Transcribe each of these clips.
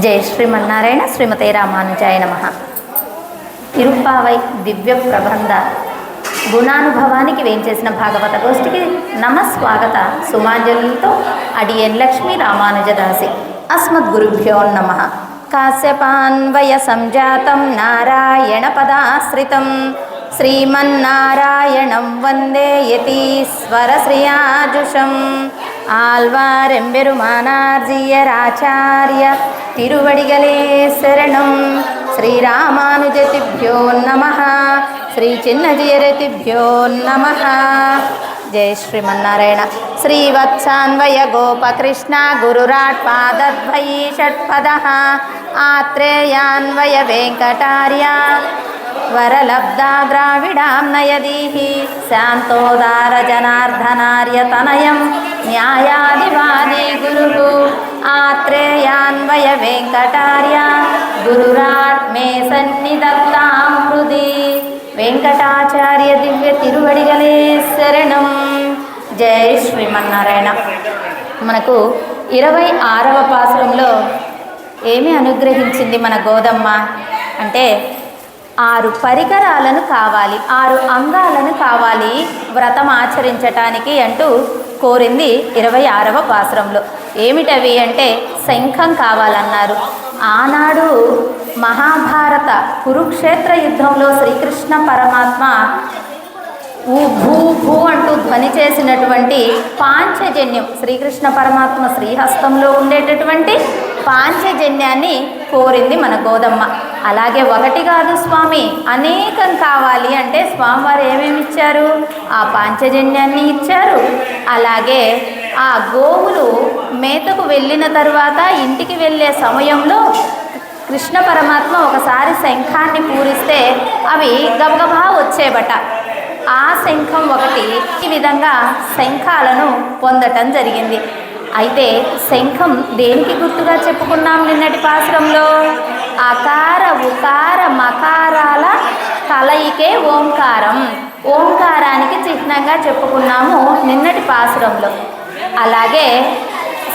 జై శ్రీమన్నారాయణ. శ్రీమతే రామానుజాయ నమః. తిరుప్పావై దివ్య ప్రబంధ గుణానుభవానికి వేంచేసిన భాగవత గోష్ఠికి నమస్వాగత సుమాంజలులతో అడియన్ లక్ష్మీ రామానుజదాసి. అస్మద్గురుభ్యో నమః. కాశ్యపాన్వయ సంజాతం నారాయణ పదాశ్రితం శ్రీమన్నారాయణం వందే యతీశ్వర శ్రియాజుషం ఆళ్వారెంబెరుమానార్జియరాచార్య తిరువడిగలే శరణం. శ్రీరామానుజతిభ్యో నమః. శ్రీ చిన్నజీయరతిభ్యో నమః. జయ శ్రీమన్నారాయణ. శ్రీవత్సాన్వయ గోపకృష్ణ గురురాట్పాదద్వయీ షట్పదః ఆత్రేయాన్వయ వెంకటార్య వరలబ్ధా ద్రావిడాం నయదీహి శాంతోదార జనార్దనార్య తనయం న్యాయాదివాది గురు ఆత్రేయాన్వయ వెంకటార్య గురురాట్ మే సన్నిధత్తాం హృది. వెంకటాచార్య దివ్య తిరువడిగలే శరణం. జై శ్రీమన్నారాయణ. మనకు 26వ పాసురంలో ఏమి అనుగ్రహించింది మన గోదమ్మ అంటే 6 పరికరాలను కావాలి, 6 అంగాలను కావాలి వ్రతం ఆచరించటానికి అంటూ కోరింది 26వ పాసురంలో. ఏమిటవి అంటే శంఖం కావాలన్నారు. ఆనాడు మహాభారత కురుక్షేత్ర యుద్ధంలో శ్రీకృష్ణ పరమాత్మ భూ భూ అంటూ ధ్వని చేసినటువంటి పాంచజన్యం, శ్రీకృష్ణ పరమాత్మ శ్రీహస్తంలో ఉండేటటువంటి పాంచజన్యాన్ని కోరింది మన గోదమ్మ. అలాగే ఒకటి కాదు స్వామి, అనేకం కావాలి అంటే స్వామివారు ఏమేమి ఇచ్చారు? ఆ పాంచజన్యాన్ని ఇచ్చారు. అలాగే ఆ గోవులు మేతకు వెళ్ళిన తర్వాత ఇంటికి వెళ్ళే సమయంలో కృష్ణ పరమాత్మ ఒకసారి శంఖాన్ని పూరిస్తే అవి గబగబా వచ్చేబట. ఆ శంఖం ఒకటి. ఈ విధంగా శంఖాలను పొందటం జరిగింది. అయితే శంఖం దేనికి గుర్తుగా చెప్పుకున్నాం నిన్నటి పాసురంలో? అకార ఉకార మకారాల కలయికే ఓంకారం. ఓంకారానికి చిహ్నంగా చెప్పుకున్నాము నిన్నటి పాసురంలో. అలాగే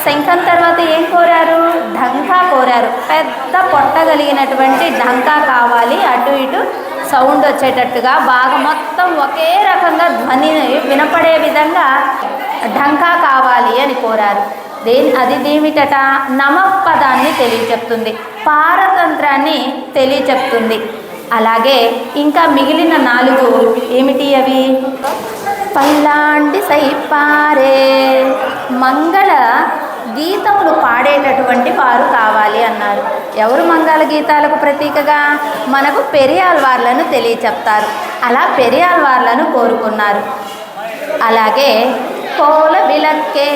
శంఖం తర్వాత ఏం కోరారు? ఢంకా కోరారు. పెద్ద పొట్టగలిగినటువంటి ఢంకా కావాలి, అటు ఇటు సౌండ్ వచ్చేటట్టుగా బాగా మొత్తం ఒకే రకంగా ధ్వని వినపడే విధంగా ఢంకా కావాలి అని కోరారు. అది ఏమిటట? నమపదాన్ని తెలియచెప్తుంది, పారతంత్రాన్ని తెలియచెప్తుంది. అలాగే ఇంకా మిగిలిన 4 ఏమిటి అవి? పల్లాండి సైపారే, మంగళ గీతములు పాడేటటువంటి వారు కావాలి అన్నారు. ఎవరు మంగళ గీతాలకు ప్రతీకగా? మనకు పెరియాళ్వార్లను తెలియచెప్తారు. అలా పెరియాళ్వార్లను కోరుకున్నారు. అలాగే కోల విలక్కే,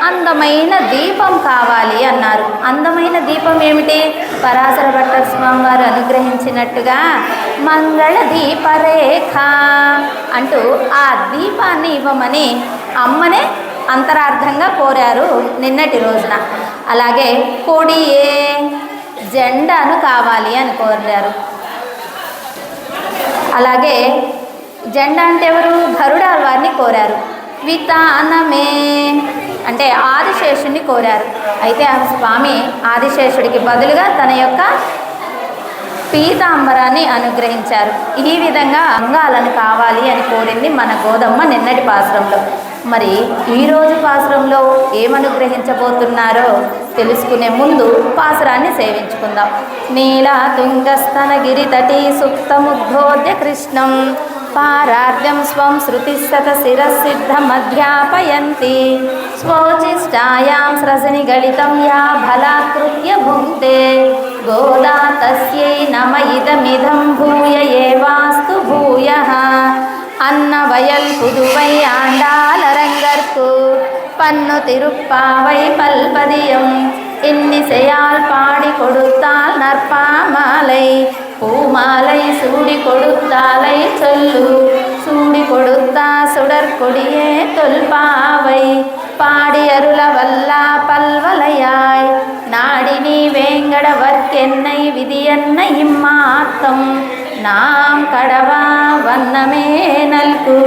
అందమైన దీపం కావాలి అన్నారు. అందమైన దీపం ఏమిటి? పరాశర భట్ట స్వామి వారు అనుగ్రహించినట్టుగా మంగళ దీపరేఖ అంటూ ఆ దీపాన్ని ఇవ్వమని అమ్మనే అంతరార్థంగా కోరారు నిన్నటి రోజున. అలాగే కొడియే, జెండాను కావాలి అని కోరారు. అలాగే జెండా అంటే ఎవరు? గరుడాళ్వారిని కోరారు. వితానమే అంటే ఆదిశేషుడిని కోరారు. అయితే ఆ స్వామి ఆదిశేషుడికి బదులుగా తన యొక్క పీతాంబరాన్ని అనుగ్రహించారు. ఈ విధంగా అంగాలను కావాలి అని కోరింది మన గోదమ్మ నిన్నటి పాసురంలో. మరి ఈరోజు పాసురంలో ఏమనుగ్రహించబోతున్నారో తెలుసుకునే ముందు పాసురాన్ని సేవించుకుందాం. నీలా తుంగస్తన గిరితటి సుప్తముగ్ధోద్య కృష్ణం పారార్ధ్యం స్వం శృతిశత శిరసిద్ధమధ్యాపయంతి స్వోచిష్టాయాం స్రజని గళితం యా బలాకృత్య భుంక్తే గోదా తస్యై నమ ఇదమిదం భూయ ఏవాస్తు భూయః అన్నవయల్ పుదువై ఆండాలరంగర్కు పన్ను తిరుప్పావై పల్పదియం இன்னிசையால் பாடி கொடுத்தால் நற்பாமாலை பூமாலை சூடி கொடுத்தாலை சொல்லு சூடி கொடுத்தா சுடற்கொடியே தொல்பாவை பாடி அருள வல்லா பல்வலையாய் நாடி நீ வேங்கடவர்க்கென்னை விதியன்னை இம்மாத்தம் நாம் கடவா వన్నమే నల్కు.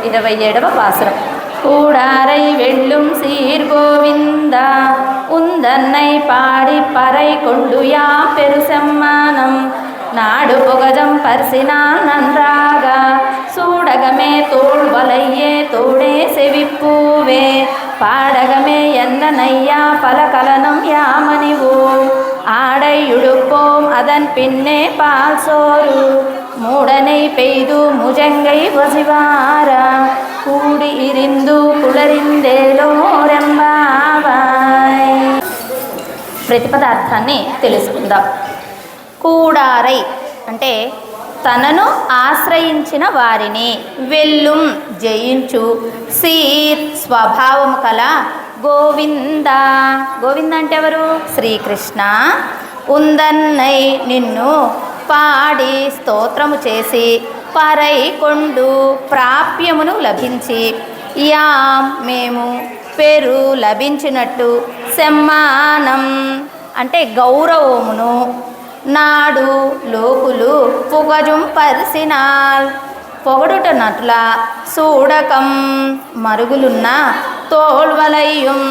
27వ పాసురం. கூடாரை வெள்ளும் சீர் கோவிந்தா உந்தன்னை பாடி பறை கொண்டு யாம் பெரு செம்மானம் நாடு புகஜம் பரிசினால் நன்றாக சூடகமே தோள் வலையே தோடே செவிப்பூவே பாடகமே எந்த நையா பல கலனம் யாமணிவோம் ஆடையுடுப்போம் அதன் பின்னே பால் சோறு மூடனை பெய்து முஜங்கை వసివారా కూడి ఇరిందు కులరిందేలో రెంబావాయ్. ప్రతిపదార్థాన్ని తెలుసుకుందాం. కూడారై అంటే తనను ఆశ్రయించిన వారిని, వెల్లుం జయించు, సీర్ స్వభావము కల, గోవింద గోవింద అంటే ఎవరు? శ్రీకృష్ణ. ఉందన్నై నిన్ను, పాడి స్తోత్రము చేసి, పరై కొండు ప్రాప్యమును లభించి, యాం మేము పేరు లభించినట్టు, సమ్మానం అంటే గౌరవమును, నాడు లోకులు పుగజుం పరిసినాల్ పొగడుటనట్ల, సూడకం మరుగులున్న, తోల్వలయ్యం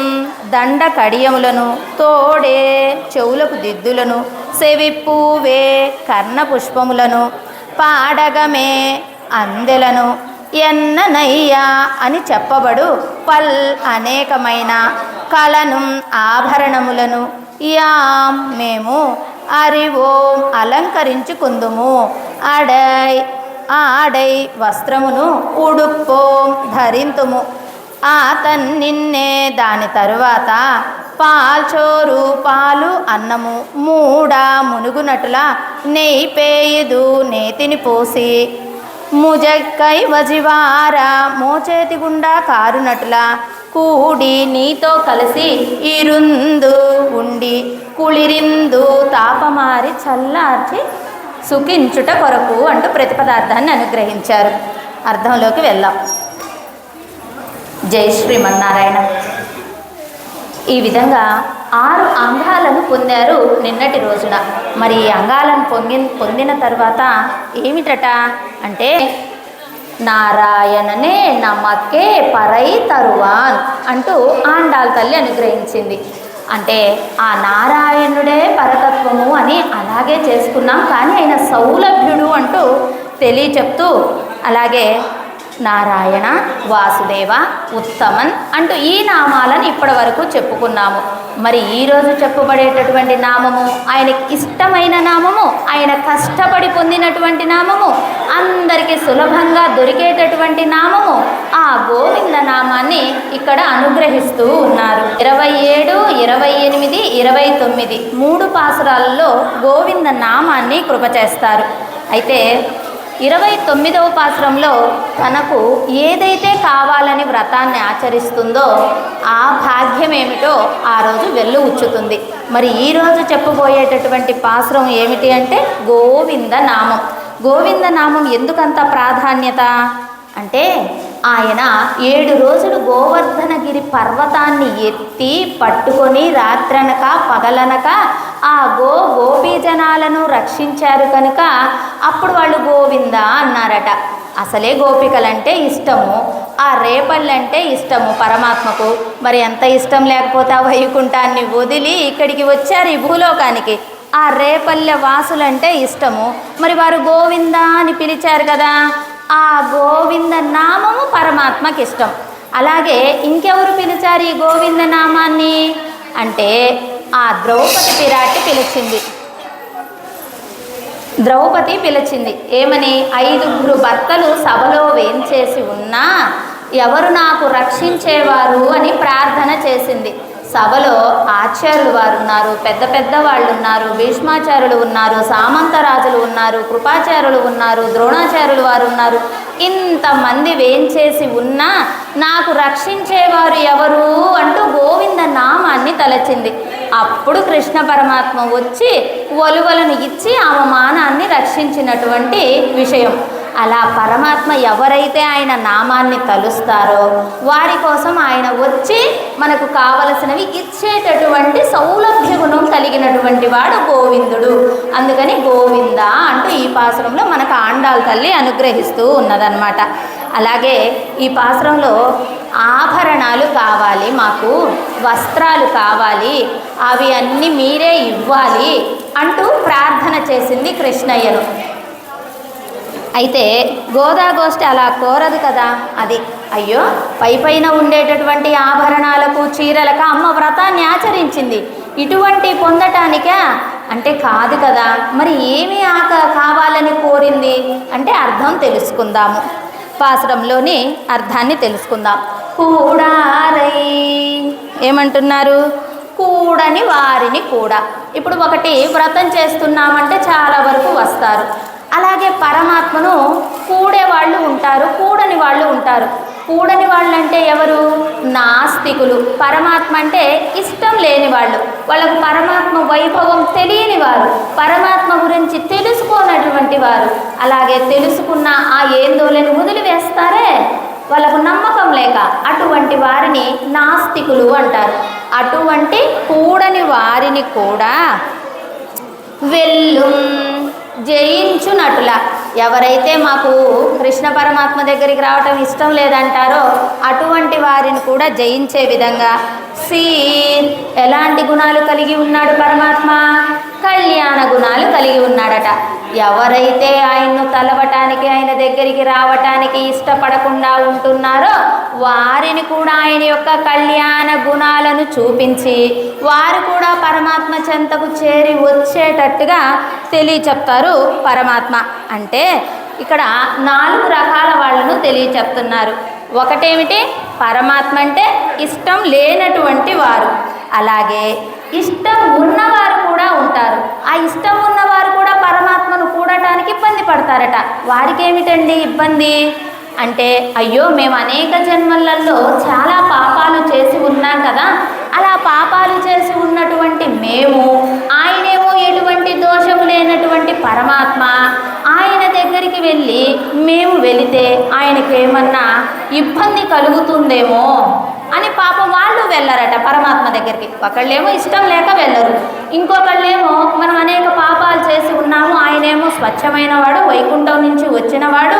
దండ కడియములను, తోడే చెవులకు దిద్దులను, సెవిప్పూవే కర్ణ పుష్పములను, పాడగమే అందెలను, ఎన్ననయ్య అని చెప్పబడు పల్ అనేకమైన, కలను ఆభరణములను, యాం మేము అరివోం అలంకరించుకుందుము, అడై ఆడై వస్త్రమును, ఉడుపోం ధరింతుము, నిన్నే దాని తరువాత, పాల్చోరు పాలు అన్నము, మూడ మునుగునట్ల, నెయ్యి పేయుదు నేతిని పోసి, ముజక్కై వజివార మోచేతి గుండా కారునట్ల, కూడి నీతో కలిసి, ఇరుందు ఉండి, కుళిరిందు తాపమారి చల్లార్చి సుఖించుట కొరకు అంటూ ప్రతిపదార్థాన్ని అనుగ్రహించారు. అర్థంలోకి వెళ్దాం. జై శ్రీమన్నారాయణ. ఈ విధంగా 6 అంగాలను పొందారు నిన్నటి రోజున. మరి ఈ అంగాలను పొందిన తర్వాత ఏమిటట అంటే, నారాయణనే నమ్మకే పరై తరువాన్ అంటూ ఆండాళ్ తల్లి అనుగ్రహించింది. అంటే ఆ నారాయణుడే పరతత్వము అని అలాగే చేసుకున్నాం, కానీ ఆయన సౌలభ్యుడు అంటూ తెలియచెప్తూ, అలాగే నారాయణ, వాసుదేవ, ఉత్తమన్ అంటూ ఈ నామాలను ఇప్పటి వరకు చెప్పుకున్నాము. మరి ఈరోజు చెప్పబడేటటువంటి నామము ఆయనకి ఇష్టమైన నామము, ఆయన కష్టపడి పొందినటువంటి నామము, అందరికీ సులభంగా దొరికేటటువంటి నామము, ఆ గోవింద నామాన్ని ఇక్కడ అనుగ్రహిస్తూ ఉన్నారు. 27, 28, 29 3 పాసురాలలో గోవింద నామాన్ని కృప చేస్తారు. అయితే 29వ పాసురంలో తనకు ఏదైతే కావాలని వ్రతాన్ని ఆచరిస్తుందో ఆ భాగ్యం ఏమిటో ఆ రోజు వెళ్ళు ఉచ్చుతుంది. మరి ఈరోజు చెప్పబోయేటటువంటి పాసురం ఏమిటి అంటే గోవింద నామం. గోవింద నామం ఎందుకంత ప్రాధాన్యత అంటే, ఆయన 7 రోజులు గోవర్ధనగిరి పర్వతాన్ని ఎత్తి పట్టుకొని రాత్రనక పగలనక ఆ గోపీజనాలను రక్షించారు కనుక అప్పుడు వాళ్ళు గోవింద అన్నారట. అసలే గోపికలంటే ఇష్టము, ఆ రేపళ్ళంటే ఇష్టము పరమాత్మకు. మరి ఎంత ఇష్టం లేకపోతే ఆ వైకుంఠాన్ని వదిలి ఇక్కడికి వచ్చారు ఈ భూలోకానికి. ఆ రేపల్లె వాసులంటే ఇష్టము, మరి వారు గోవింద అని పిలిచారు కదా. ఆ గోవింద నామము పరమాత్మకి ఇష్టం. అలాగే ఇంకెవరు పిలిచారు ఈ గోవింద నామాన్ని అంటే, ఆ ద్రౌపది పిరాటి పిలిచింది. ద్రౌపది పిలిచింది ఏమని? 5 భర్తలు సభలో వేంచేసి ఉన్నా ఎవరు నాకు రక్షించేవారు అని ప్రార్థన చేసింది. సభలో ఆచార్యులు వారు ఉన్నారు, పెద్ద పెద్ద వాళ్ళు ఉన్నారు, భీష్మాచార్యులు ఉన్నారు, సామంతరాజులు ఉన్నారు, కృపాచార్యులు ఉన్నారు, ద్రోణాచార్యులు వారు ఉన్నారు. ఇంతమంది వేంచేసి ఉన్నా నాకు రక్షించేవారు ఎవరు అంటూ గోవింద నామాన్ని తలచింది. అప్పుడు కృష్ణ పరమాత్మ వచ్చి ఒలువలను ఇచ్చి ఆమె మానాన్ని రక్షించినటువంటి విషయం. అలా పరమాత్మ ఎవరైతే ఆయన నామాన్ని తలుస్తారో వారి కోసం ఆయన వచ్చి మనకు కావలసినవి ఇచ్చేటటువంటి సౌలభ్య గుణం కలిగినటువంటి వాడు గోవిందుడు. అందుకని గోవింద అంటూ ఈ పాసురంలో మనకు ఆండాళ్ళ తల్లి అనుగ్రహిస్తూ ఉన్నదన్నమాట. అలాగే ఈ పాసురంలో ఆభరణాలు కావాలి, మాకు వస్త్రాలు కావాలి, అవి అన్నీ మీరే ఇవ్వాలి అంటూ ప్రార్థన చేసింది కృష్ణయ్యను. అయితే గోదాగోష్ఠి అలా కోరదు కదా. అది అయ్యో పైపైన ఉండేటటువంటి ఆభరణాలకు చీరలకు అమ్మ వ్రతాన్ని ఆచరించింది, ఇటువంటి పొందటానికా అంటే కాదు కదా. మరి ఏమి కావాలని కోరింది అంటే అర్థం తెలుసుకుందాము. పాసురంలోని అర్థాన్ని తెలుసుకుందాం. కూడారై ఏమంటున్నారు? కూడని వారిని కూడా. ఇప్పుడు ఒకటి వ్రతం చేస్తున్నామంటే చాలా వరకు వస్తారు. అలాగే పరమాత్మను కూడేవాళ్ళు ఉంటారు, కూడని వాళ్ళు ఉంటారు. కూడని వాళ్ళు అంటే ఎవరు? నాస్తికులు. పరమాత్మ అంటే ఇష్టం లేని వాళ్ళు, వాళ్ళకు పరమాత్మ వైభవం తెలియని వారు, పరమాత్మ గురించి తెలుసుకోనటువంటి వారు. అలాగే తెలుసుకున్న ఆ ఏందోలని వదిలివేస్తారే, వాళ్ళకు నమ్మకం లేక అటువంటి వారిని నాస్తికులు అంటారు. అటువంటి కూడని వారిని కూడా వెళ్ళు జయించునట్ల, ఎవరైతే మాకు కృష్ణ పరమాత్మ దగ్గరికి రావటం ఇష్టం లేదంటారో అటువంటి వారిని కూడా జయించే విధంగా సీర్ ఎలాంటి గుణాలు కలిగి ఉన్నాడు పరమాత్మ? కళ్యాణ గుణాలు కలిగి ఉన్నాడట. ఎవరైతే ఆయన్ను తలవటానికి ఆయన దగ్గరికి రావటానికి ఇష్టపడకుండా ఉంటున్నారో వారిని కూడా ఆయన యొక్క కళ్యాణ గుణాలను చూపించి వారు కూడా పరమాత్మ చెంతకు చేరి వచ్చేటట్టుగా తెలియచెప్తారు పరమాత్మ. అంటే ఇక్కడ 4 రకాల వాళ్ళను తెలియచెప్తున్నారు. ఒకటేమిటి? పరమాత్మ అంటే ఇష్టం లేనటువంటి వారు. అలాగే ఇష్టం ఉన్నవారు కూడా ఉంటారు. ఆ ఇష్టం ఉన్నవారు కూడా పరమాత్మను కూడటానికి ఇబ్బంది పడతారట. వారికి ఏమిటండి ఇబ్బంది అంటే, అయ్యో మేము అనేక జన్మలలో చాలా పాపాలు చేసి ఉన్నాం కదా, అలా పాపాలు చేసి ఉన్నటువంటి మేము, ఆయనేమో ఎటువంటి దోషం లేనటువంటి పరమాత్మ, ఆయన దగ్గరికి వెళ్ళి మేము వెళితే ఆయనకేమన్నా ఇబ్బంది కలుగుతుందేమో అని పాపం వాళ్ళు వెళ్ళరట పరమాత్మ దగ్గరికి. ఒకళ్ళేమో ఇష్టం లేక వెళ్ళరు, ఇంకొకళ్ళేమో మనం అనేక పాపాలు చేసి ఉన్నాము, ఆయనేమో స్వచ్ఛమైన వాడు, వైకుంఠం నుంచి వచ్చినవాడు,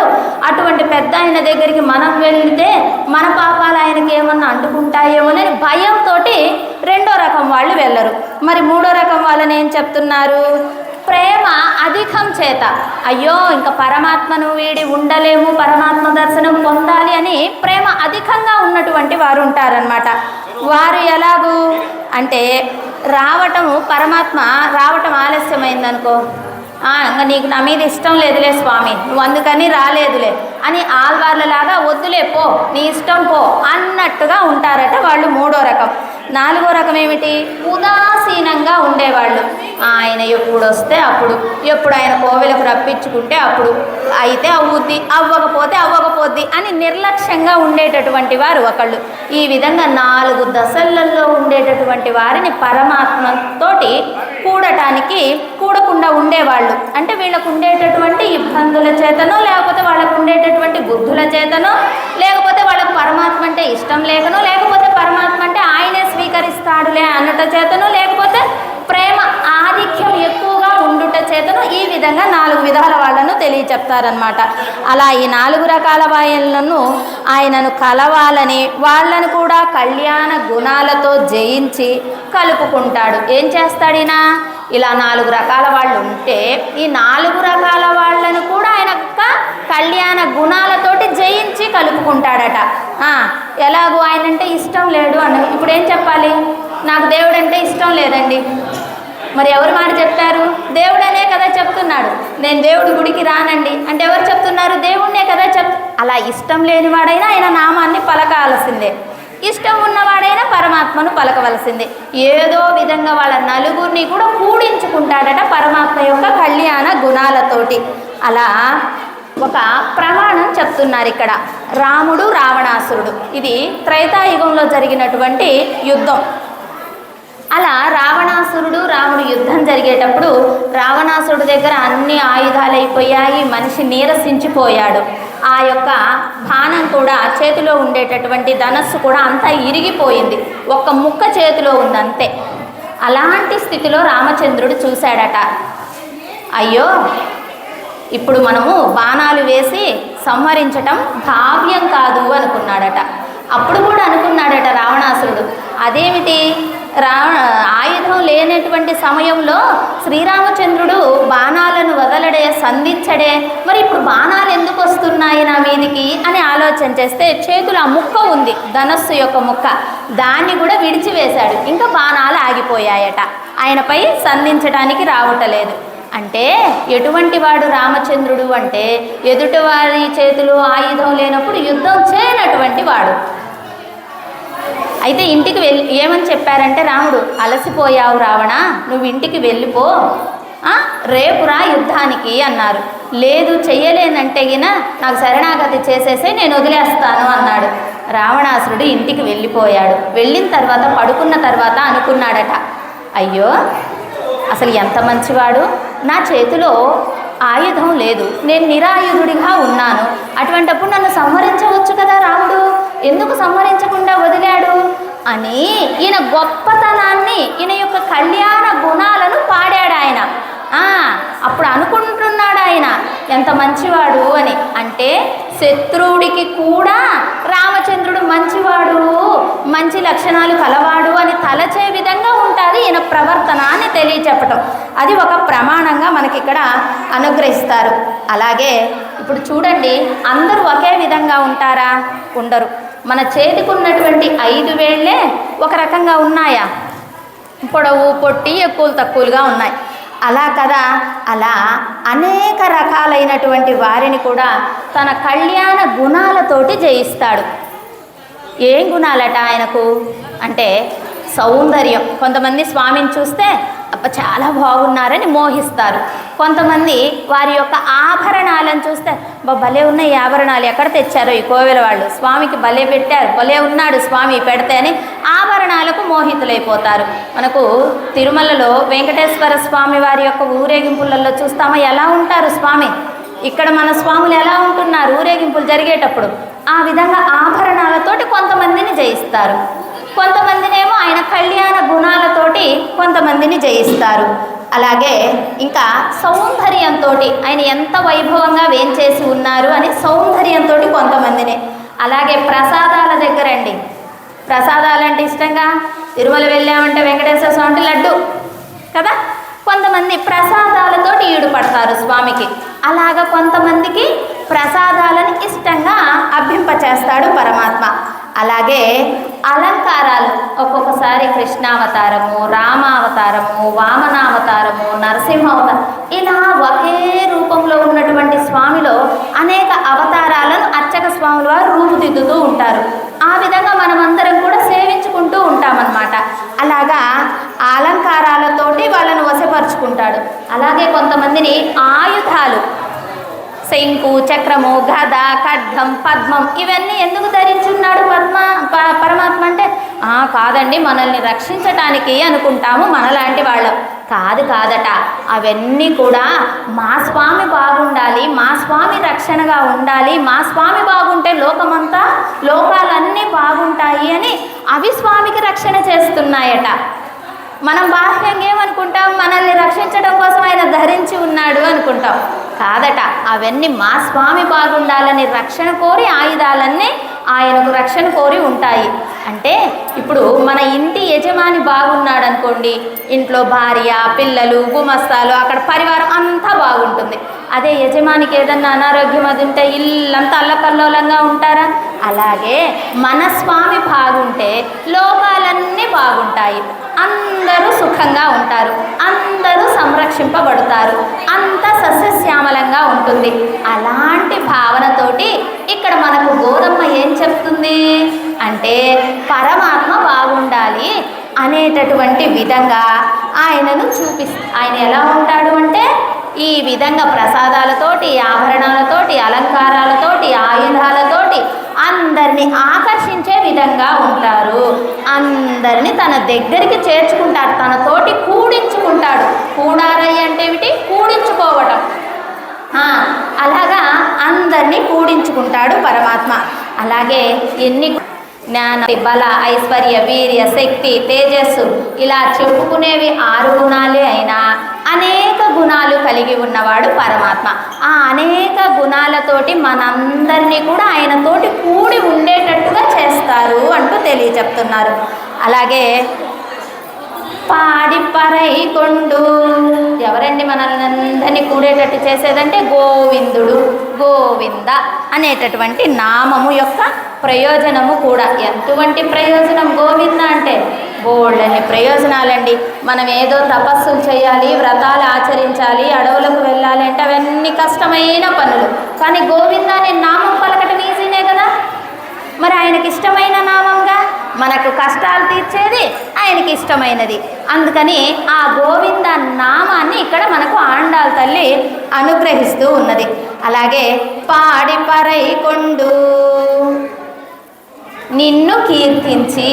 అటువంటి పెద్ద ఆయన దగ్గరికి మనం వెళ్తే మన పాపాలు ఆయనకి ఏమన్నా అంటుకుంటాయేమోనని భయంతో రెండో రకం వాళ్ళు వెళ్ళరు. మరి మూడో రకం వాళ్ళని ఏం చెప్తున్నారు? ప్రేమ అధికం చేత, అయ్యో ఇంకా పరమాత్మను వీడి ఉండలేము, పరమాత్మ దర్శనం పొందాలి అని ప్రేమ అధికంగా ఉన్నటువంటి వారు ఉంటారనమాట. వారు ఎలాగూ అంటే పరమాత్మ రావటం ఆలస్యమైందనుకో, ఇంకా నీకు నా మీద ఇష్టం లేదులే స్వామి, నువ్వు అందుకని రాలేదులే అని ఆల్వార్లలాగా వద్దులే పో, నీ ఇష్టం పో అన్నట్టుగా ఉంటారట వాళ్ళు. మూడో రకం. నాలుగో రకం ఏమిటి? ఉదాసీనంగా ఉండేవాళ్ళు. ఆయన ఎప్పుడు వస్తే అప్పుడు, ఎప్పుడు ఆయన కోవెలకు రప్పించుకుంటే అప్పుడు, అయితే అవుద్ది, అవ్వకపోద్ది అని నిర్లక్ష్యంగా ఉండేటటువంటి వారు ఒకళ్ళు. ఈ విధంగా 4 దశలలో ఉండేటటువంటి వారిని పరమాత్మతోటి కూడకుండా ఉండేవాళ్ళు. అంటే వీళ్ళకు ఉండేటటువంటి ఇబ్బందుల చేతనో, లేకపోతే వాళ్ళకు ఉండేటటువంటి బుద్ధుల చేతనో, లేకపోతే వాళ్ళకు పరమాత్మ అంటే ఇష్టం లేకనో, లేకపోతే పరమాత్మ అంటే ఆయనే స్వీకరిస్తాడులే అన్నట చేతనో, లేకపోతే ప్రేమ ఆధిక్యం ఎక్కువగా ఉండుట చేతను ఈ విధంగా 4 విధాల వాళ్ళను తెలియచెప్తారనమాట. అలా ఈ 4 రకాల వాళ్ళను ఆయనను కలవాలని, వాళ్ళను కూడా కళ్యాణ గుణాలతో జయించి కలుపుకుంటాడు. ఏం చేస్తాడినా? ఇలా 4 రకాల వాళ్ళు ఉంటే ఈ 4 రకాల వాళ్ళను కూడా ఆయన కళ్యాణ గుణాలతోటి జయించి కలుపుకుంటాడట. ఎలాగూ ఆయనంటే ఇష్టం లేడు అన్న, ఇప్పుడు ఏం చెప్పాలి? నాకు దేవుడు అంటే ఇష్టం లేదండి. మరి ఎవరు మాట చెప్తారు? దేవుడనే కదా చెప్తున్నాడు. నేను దేవుడి గుడికి రానండి అంటే ఎవరు చెప్తున్నారు? దేవుడినే కదా అలా ఇష్టం లేనివాడైనా ఆయన నామాన్ని పలకాల్సిందే, ఇష్టం ఉన్నవాడైనా పరమాత్మను పలకవలసిందే. ఏదో విధంగా వాళ్ళ నలుగురిని కూడా కూడించుకుంటాడట పరమాత్మ యొక్క కళ్యాణ గుణాలతోటి. అలా ఒక ప్రమాణం చెప్తున్నారు ఇక్కడ. రాముడు రావణాసురుడు, ఇది త్రేతాయుగంలో జరిగినటువంటి యుద్ధం. అలా రావణాసురుడు రాముడు యుద్ధం జరిగేటప్పుడు రావణాసురుడు దగ్గర అన్ని ఆయుధాలు అయిపోయాయి, మనిషి నీరసించిపోయాడు. ఆ యొక్క బాణం కూడా చేతిలో ఉండేటటువంటి ధనస్సు కూడా అంతా ఇరిగిపోయింది, ఒక్క ముక్క చేతిలో ఉంది అంతే. అలాంటి స్థితిలో రామచంద్రుడు చూశాడట, అయ్యో ఇప్పుడు మనము బాణాలు వేసి సంహరించటం భావ్యం కాదు అనుకున్నాడట. అప్పుడు కూడా అనుకున్నాడట రావణాసురుడు, అదేమిటి ఆయుధం లేనటువంటి సమయంలో శ్రీరామచంద్రుడు బాణాలను వదలడే, సంధించడే, మరి ఇప్పుడు బాణాలు ఎందుకు వస్తున్నాయి నా మీదికి అని ఆలోచన చేస్తే చేతులు ఆ ముక్క ఉంది, ధనస్సు యొక్క ముక్క, దాన్ని కూడా విడిచివేశాడు. ఇంకా బాణాలు ఆగిపోయాయట, ఆయనపై సంధించడానికి రావటలేదు. అంటే ఎటువంటి వాడు రామచంద్రుడు అంటే ఎదుటివారి చేతిలో ఆయుధం లేనప్పుడు యుద్ధం చేయనటువంటి వాడు. అయితే ఇంటికి ఏమని చెప్పారంటే రాముడు, అలసిపోయావు రావణ, నువ్వు ఇంటికి వెళ్ళిపో, రేపురా యుద్ధానికి అన్నారు. లేదు చెయ్యలేనంటే గిన నాకు శరణాగతి చేసేసే, నేను వదిలేస్తాను అన్నాడు. రావణాసురుడు ఇంటికి వెళ్ళిపోయాడు. వెళ్ళిన తర్వాత పడుకున్న తర్వాత అనుకున్నాడట, అయ్యో అసలు ఎంత మంచివాడు, నా చేతిలో ఆయుధం లేదు, నేను నిరాయుధుడిగా ఉన్నాను, అటువంటప్పుడు నన్ను సంహరించవచ్చు కదా రాముడు, ఎందుకు సంహరించకుండా వదిలాడు అని ఈయన గొప్పతనాన్ని, ఈయన యొక్క కళ్యాణ గుణాలను పాడాడు ఆయన. అప్పుడు అనుకుంటున్నాడు ఆయన ఎంత మంచివాడు అని. అంటే శత్రువుడికి కూడా రామచంద్రుడు మంచివాడు, మంచి లక్షణాలు కలవాడు అని తలచే విధంగా ఉంటుంది ఈయన ప్రవర్తన అని తెలియచెప్పటం. అది ఒక ప్రమాణంగా మనకి ఇక్కడ అనుగ్రహిస్తారు. అలాగే ఇప్పుడు చూడండి, అందరూ ఒకే విధంగా ఉంటారా? ఉండరు. మన చేతికి ఉన్నటువంటి 5 వేళ్ళే ఒక రకంగా ఉన్నాయా? పొడవు పొట్టి ఎక్కువలు తక్కువలుగా ఉన్నాయి. అలా కదా, అలా అనేక రకాలైనటువంటి వారిని కూడా తన కళ్యాణ గుణాలతోటి జయిస్తాడు. ఏం గుణాలట ఆయనకు అంటే సౌందర్యం. కొంతమంది స్వామిని చూస్తే అబ్బా చాలా బాగున్నారని మోహిస్తారు. కొంతమంది వారి యొక్క ఆభరణాలను చూస్తే భలే ఉన్నాయి ఈ ఆభరణాలు, ఎక్కడ తెచ్చారో ఈ కోవెల వాళ్ళు, స్వామికి భలే పెట్టారు, భలే ఉన్నాడు స్వామి పెడితే అని ఆభరణాలకు మోహితులైపోతారు. మనకు తిరుమలలో వెంకటేశ్వర స్వామి వారి యొక్క ఊరేగింపులలో చూస్తామా ఎలా ఉంటారు స్వామి, ఇక్కడ మన స్వాములు ఎలా ఉంటున్నారు ఊరేగింపులు జరిగేటప్పుడు. ఆ విధంగా ఆభరణాలతోటి కొంతమందిని జయిస్తారు, కొంతమందినేమో ఆయన కళ్యాణ గుణాలతోటి కొంతమందిని జయిస్తారు. అలాగే ఇంకా సౌందర్యంతో ఆయన ఎంత వైభవంగా వేంచేసి ఉన్నారు అని సౌందర్యంతో కొంతమందిని. అలాగే ప్రసాదాల దగ్గర అండి, ప్రసాదాలంటే ఇష్టంగా తిరుమల వెళ్ళామంటే వెంకటేశ్వర స్వామి అంటే లడ్డు కదా, కొంతమంది ప్రసాదాలతోటి ఈడుపడతారు స్వామికి. అలాగా కొంతమందికి ప్రసాదాలను ఇష్టంగా అభ్యింపచేస్తాడు పరమాత్మ. అలాగే అలంకారాలు, ఒక్కొక్కసారి కృష్ణావతారము, రామావతారము, వామనావతారము, నరసింహావతారం, ఇలా ఒకే రూపంలో ఉన్నటువంటి స్వామిలో అనేక అవతారాలను అర్చక స్వాముల వారు రూపుదిద్దుతూ ఉంటారు. ఆ విధంగా మనమందరం కూడా సేవించుకుంటూ ఉంటామన్నమాట. అలాగా అలంకారాలతోటి వాళ్ళను వశపరుచుకుంటాడు. అలాగే కొంతమందిని ఆయుధాలు, శంకు, చక్రము, గద, ఖడ్గం, పద్మం ఇవన్నీ ఎందుకు ధరించున్నాడు పరమాత్మ అంటే కాదండి మనల్ని రక్షించటానికి అనుకుంటాము మనలాంటి వాళ్ళం. కాదట, అవన్నీ కూడా మా స్వామి బాగుండాలి, మా స్వామి రక్షణగా ఉండాలి, మా స్వామి బాగుంటే లోకాలన్నీ బాగుంటాయి అని అవి స్వామికి రక్షణ చేస్తున్నాయట. మనం బాహ్యంగా ఏమనుకుంటాం, మనల్ని రక్షించడం కోసం ఆయన ధరించి ఉన్నాడు అనుకుంటాం. కాదట, అవన్నీ మా స్వామి బాగుండాలని రక్షణ కోరి ఆయుధాలన్నీ ఆయనకు రక్షణ కోరి ఉంటాయి. అంటే ఇప్పుడు మన ఇంటి యజమాని బాగున్నాడు అనుకోండి, ఇంట్లో భార్య, పిల్లలు, గుమస్తాలు, అక్కడ పరివారం అంతా బాగుంటుంది. అదే యజమానికి ఏదన్నా అనారోగ్యం అది ఉంటే ఇల్లంతా అల్లకల్లోలంగా ఉంటారా? అలాగే మన స్వామి బాగుంటే లోకాలన్నీ బాగుంటాయి, అందరూ సుఖంగా ఉంటారు, అందరూ సంరక్షింపబడతారు, అంతా సస్యశ్యామలంగా ఉంటుంది. అలాంటి భావనతోటి ఇక్కడ మనకు గోదమ్మ ఏం చెప్తుంది అంటే పరమాత్మ బాగుండాలి అనేటటువంటి విధంగా ఆయనను ఆయన ఎలా ఉంటాడు అంటే ఈ విధంగా ప్రసాదాలతోటి, ఆభరణాలతోటి, అలంకారాలతోటి, ఆయుధాలతోటి అందరినీ ఆకర్షించే విధంగా ఉంటారు. అందరినీ తన దగ్గరికి చేర్చుకుంటాడు, తనతోటి కూడించుకుంటాడు. కూడారయ్య అంటే ఏమిటి? కూడించుకోవటం. అలాగా అందరినీ కూడించుకుంటాడు పరమాత్మ. అలాగే ఎన్ని జ్ఞాన, బల, ఐశ్వర్య, వీర్య, శక్తి, తేజస్సు ఇలా చెప్పుకునేవి 6 గుణాలే అయినా అనేక గుణాలు కలిగి ఉన్నవాడు పరమాత్మ. ఆ అనేక గుణాలతోటి మనందరినీ కూడా ఆయనతోటి కూడి ఉండేటట్టుగా చేస్తారు అంటూ తెలియచెప్తున్నారు. అలాగే పాడి పరై కొండు, ఎవరండి మనల్ని అందరినీ కూడేటట్టు చేసేదంటే గోవిందుడు. గోవింద అనేటటువంటి నామము యొక్క ప్రయోజనము కూడా. ఎటువంటి ప్రయోజనం గోవింద అంటే? బోళ్ళని ప్రయోజనాలండి. మనం ఏదో తపస్సులు చేయాలి, వ్రతాలు ఆచరించాలి, అడవులకు వెళ్ళాలి అంటే అవన్నీ కష్టమైన పనులు. కానీ గోవింద అనే నామం పలకటం ఈజీనే కదా. మరి ఆయనకి ఇష్టమైన నామంగా మనకు కష్టాలు తీర్చేది ఆయనకి ఇష్టమైనది. అందుకని ఆ గోవింద నామాన్ని ఇక్కడ మనకు ఆండాళ్ళ తల్లి అనుగ్రహిస్తూ ఉన్నది. అలాగే పాడి పరై కొండు, నిన్ను కీర్తించి.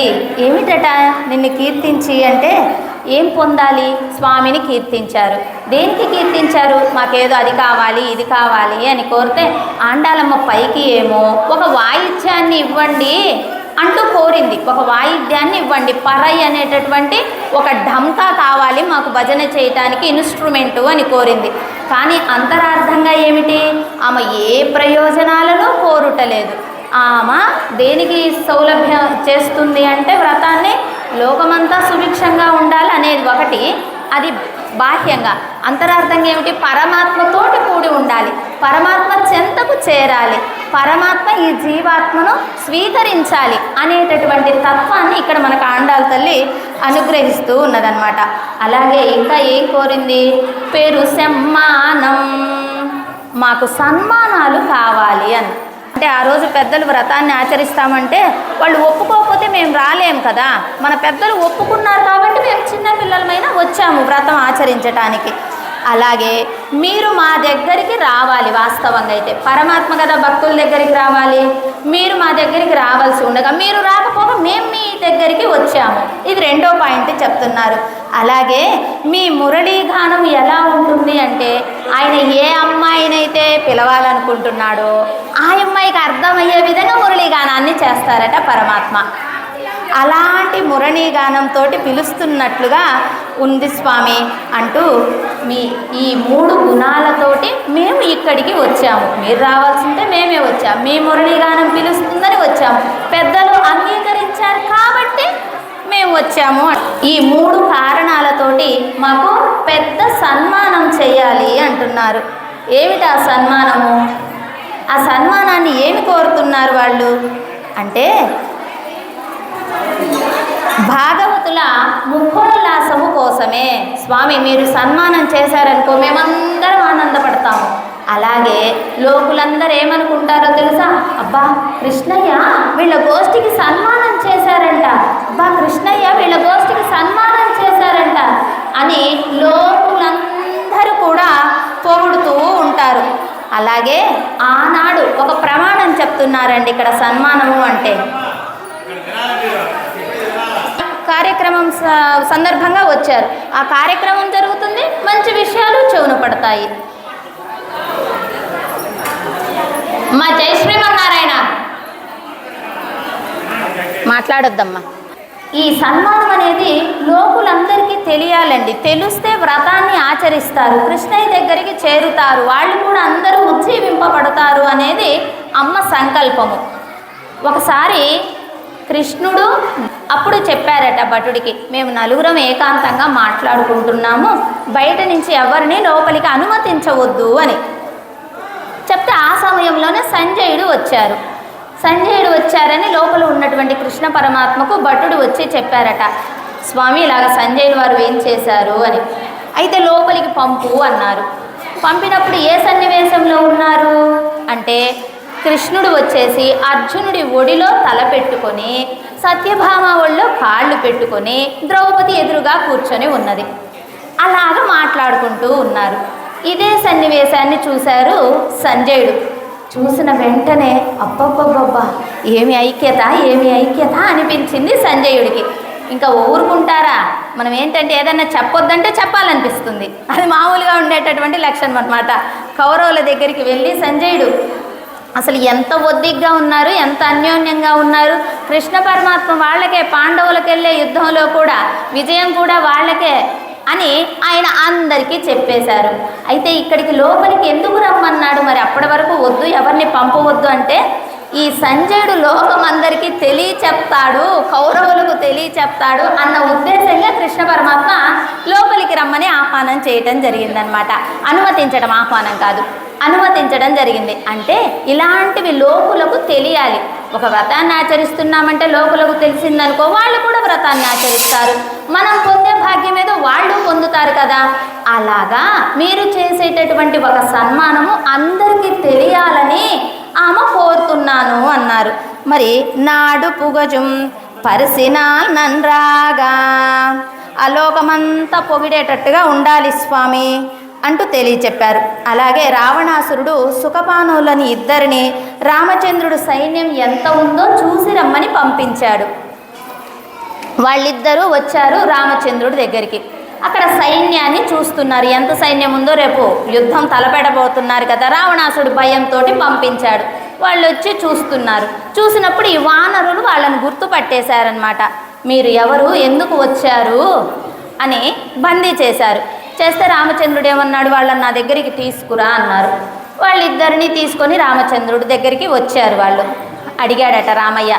ఏమిటట నిన్ను కీర్తించి అంటే? ఏం పొందాలి? స్వామిని కీర్తించారు. దేనికి కీర్తించారు? మాకేదో అది కావాలి ఇది కావాలి అని కోరితే ఆండాలమ్మ పైకి ఏమో ఒక వాయిద్యాన్ని ఇవ్వండి అంటూ కోరింది. ఒక వాయిద్యాన్ని ఇవ్వండి, పరై అనేటటువంటి ఒక ఢంకా కావాలి మాకు భజన చేయటానికి ఇన్స్ట్రుమెంటు అని కోరింది. కానీ అంతరార్థంగా ఏమిటి? ఆమె ఏ ప్రయోజనాలను కోరుటలేదు. ఆమె దేనికి సౌలభ్యం చేస్తుంది అంటే వ్రతాన్ని లోకమంతా సుభిక్షంగా ఉండాలి అనేది ఒకటి, అది బాహ్యంగా. అంతరార్థంగా ఏమిటి? పరమాత్మతోటి కూడి ఉండాలి, పరమాత్మ చెంతకు చేరాలి, పరమాత్మ ఈ జీవాత్మను స్వీకరించాలి అనేటటువంటి తత్వాన్ని ఇక్కడ మనకు ఆండాళ్ళ తల్లి అనుగ్రహిస్తూ ఉన్నదన్నమాట. అలాగే ఇంకా ఏం కోరింది? పేరు సమ్మానం, మాకు సన్మానాలు కావాలి అని. అంటే ఆ రోజు పెద్దలు వ్రతాన్ని ఆచరిస్తామంటే వాళ్ళు ఒప్పుకోకపోతే మేము రాలేము కదా. మన పెద్దలు ఒప్పుకున్నారు కాబట్టి మేము చిన్నపిల్లలమైనా వచ్చాము వ్రతం ఆచరించటానికి. అలాగే మీరు మా దగ్గరికి రావాలి. వాస్తవంగా అయితే పరమాత్మ కదా భక్తుల దగ్గరికి రావాలి. మీరు మా దగ్గరికి రావాల్సి ఉండగా మీరు రాకపోగా మేము మీ దగ్గరికి వచ్చాము. ఇది 2వ పాయింట్ చెప్తున్నారు. అలాగే మీ మురళీగానం ఎలా ఉంటుంది అంటే ఆయన ఏ అమ్మాయినైతే పిలవాలనుకుంటున్నాడో ఆ అమ్మాయికి అర్థమయ్యే విధంగా మురళీగానాన్ని చేస్తారట పరమాత్మ. అలాంటి మురళీగానంతో పిలుస్తున్నట్లుగా ఉంది స్వామి అంటూ ఈ 3 గుణాలతోటి మేము ఇక్కడికి వచ్చాము. మీరు రావాల్సిందే మేమే వచ్చాము, మీ మురళీగానం పిలుస్తుందని వచ్చాము, పెద్దలు అంగీకరించారు కాబట్టి మేము వచ్చాము. ఈ 3 కారణాలతోటి మాకు పెద్ద సన్మానం చేయాలి అంటున్నారు. ఏమిటి ఆ సన్మానము? ఆ సన్మానాన్ని ఏమి కోరుతున్నారు వాళ్ళు అంటే భాగవతుల ముఖోల్లాసము కోసమే. స్వామి మీరు సన్మానం చేశారనుకో మేమందరం ఆనందపడతాము. అలాగే లోకులందరూ ఏమనుకుంటారో తెలుసా? అబ్బా కృష్ణయ్య వీళ్ళ గోష్ఠికి సన్మానం చేశారంట, అబ్బా కృష్ణయ్య వీళ్ళ గోష్ఠికి సన్మానం చేశారంట అని లోకులందరూ కూడా పొగుడుతూ ఉంటారు. అలాగే ఆనాడు ఒక ప్రమాణం చెప్తున్నారండి ఇక్కడ సన్మానము అంటే. కార్యక్రమం సందర్భంగా వచ్చారు, ఆ కార్యక్రమం జరుగుతుంది, మంచి విషయాలు చెవున పడతాయి. మా జై శ్రీమన్నారాయణ మాట్లాడొద్దమ్మా. ఈ సన్మానం అనేది లోకులందరికీ తెలియాలండి. తెలిస్తే వ్రతాన్ని ఆచరిస్తారు, కృష్ణయ్య దగ్గరికి చేరుతారు, వాళ్ళు కూడా అందరూ ఉజ్జీవింపబడతారు అనేది అమ్మ సంకల్పము. ఒకసారి కృష్ణుడు అప్పుడు చెప్పారట భటుడికి, మేము నలుగురం ఏకాంతంగా మాట్లాడుకుంటున్నాము, బయట నుంచి ఎవరిని లోపలికి అనుమతించవద్దు అని చెప్తే ఆ సమయంలోనే సంజయుడు వచ్చారు. సంజయుడు వచ్చారని లోపల ఉన్నటువంటి కృష్ణ పరమాత్మకు భటుడు వచ్చి చెప్పారట, స్వామి ఇలాగ సంజయుడు వారు ఏం చేశారు అని. అయితే లోపలికి పంపు అన్నారు. పంపినప్పుడు ఏ సన్నివేశంలో ఉన్నారు అంటే కృష్ణుడు వచ్చేసి అర్జునుడి ఒడిలో తల పెట్టుకొని సత్యభామ ఒళ్ళో కాళ్ళు పెట్టుకొని ద్రౌపది ఎదురుగా కూర్చొని ఉన్నది. అలాగా మాట్లాడుకుంటూ ఉన్నారు. ఇదే సన్నివేశాన్ని చూశారు సంజయుడు. చూసిన వెంటనే అబ్బబ్బబ్బబ్బా ఏమి ఐక్యత అనిపించింది సంజయుడికి. ఇంకా ఊరుకుంటారా? మనం ఏంటంటే ఏదన్నా చెప్పొద్దంటే చెప్పాలనిపిస్తుంది. అది మామూలుగా ఉండేటటువంటి లక్షణం అన్నమాట. కౌరవుల దగ్గరికి వెళ్ళి సంజయుడు అసలు ఎంత ఒద్దిగ్గా ఉన్నారు, ఎంత అన్యోన్యంగా ఉన్నారు. కృష్ణ పరమాత్మ వాళ్ళకే, పాండవులకు వెళ్ళే యుద్ధంలో కూడా విజయం కూడా వాళ్ళకే అని ఆయన అందరికీ చెప్పేశారు. అయితే ఇక్కడికి లోపలికి ఎందుకు రమ్మన్నాడు? మరి అప్పటి వరకు వద్దు, ఎవరిని పంపవద్దు అంటే ఈ సంజయుడు లోకం అందరికీ తెలియచెప్తాడు, కౌరవులకు తెలియచెప్తాడు అన్న ఉద్దేశంగా కృష్ణ పరమాత్మ లోపలికి రమ్మని ఆహ్వానం చేయటం జరిగిందనమాట. అనుమతించడం, ఆహ్వానం కాదు, అనుమతించడం జరిగింది. అంటే ఇలాంటివి లోకులకు తెలియాలి. ఒక వ్రతాన్ని ఆచరిస్తున్నామంటే లోకులకు తెలిసిందనుకో వాళ్ళు కూడా వ్రతాన్ని ఆచరిస్తారు. మనం పొందే భాగ్యం ఏదో వాళ్ళు పొందుతారు కదా. అలాగా మీరు చేసేటటువంటి ఒక సన్మానము అందరికీ తెలియాలని ఆమె కోరుతున్నాను అన్నారు. మరి నాడు పుగజుం పరిసినాల్ నన్రాగా, ఆ లోకమంతా పొగిడేటట్టుగా ఉండాలి స్వామి అంటూ తెలియచెప్పారు. అలాగే రావణాసురుడు సుఖపానులని ఇద్దరిని రామచంద్రుడు సైన్యం ఎంత ఉందో చూసి రమ్మని పంపించాడు. వాళ్ళిద్దరూ వచ్చారు రామచంద్రుడి దగ్గరికి. అక్కడ సైన్యాన్ని చూస్తున్నారు, ఎంత సైన్యం ఉందో. రేపు యుద్ధం తలపెడబోతున్నారు కదా, రావణాసుడు భయంతో పంపించాడు. వాళ్ళు వచ్చి చూస్తున్నారు. చూసినప్పుడు ఈ వానరులు వాళ్ళని గుర్తుపట్టేశారనమాట. మీరు ఎవరు, ఎందుకు వచ్చారు అని బందీ చేశారు. చేస్తే రామచంద్రుడు ఏమన్నాడు, వాళ్ళని నా దగ్గరికి తీసుకురా అన్నారు. వాళ్ళిద్దరిని తీసుకొని రామచంద్రుడి దగ్గరికి వచ్చారు. వాళ్ళు అడిగాడట రామయ్య,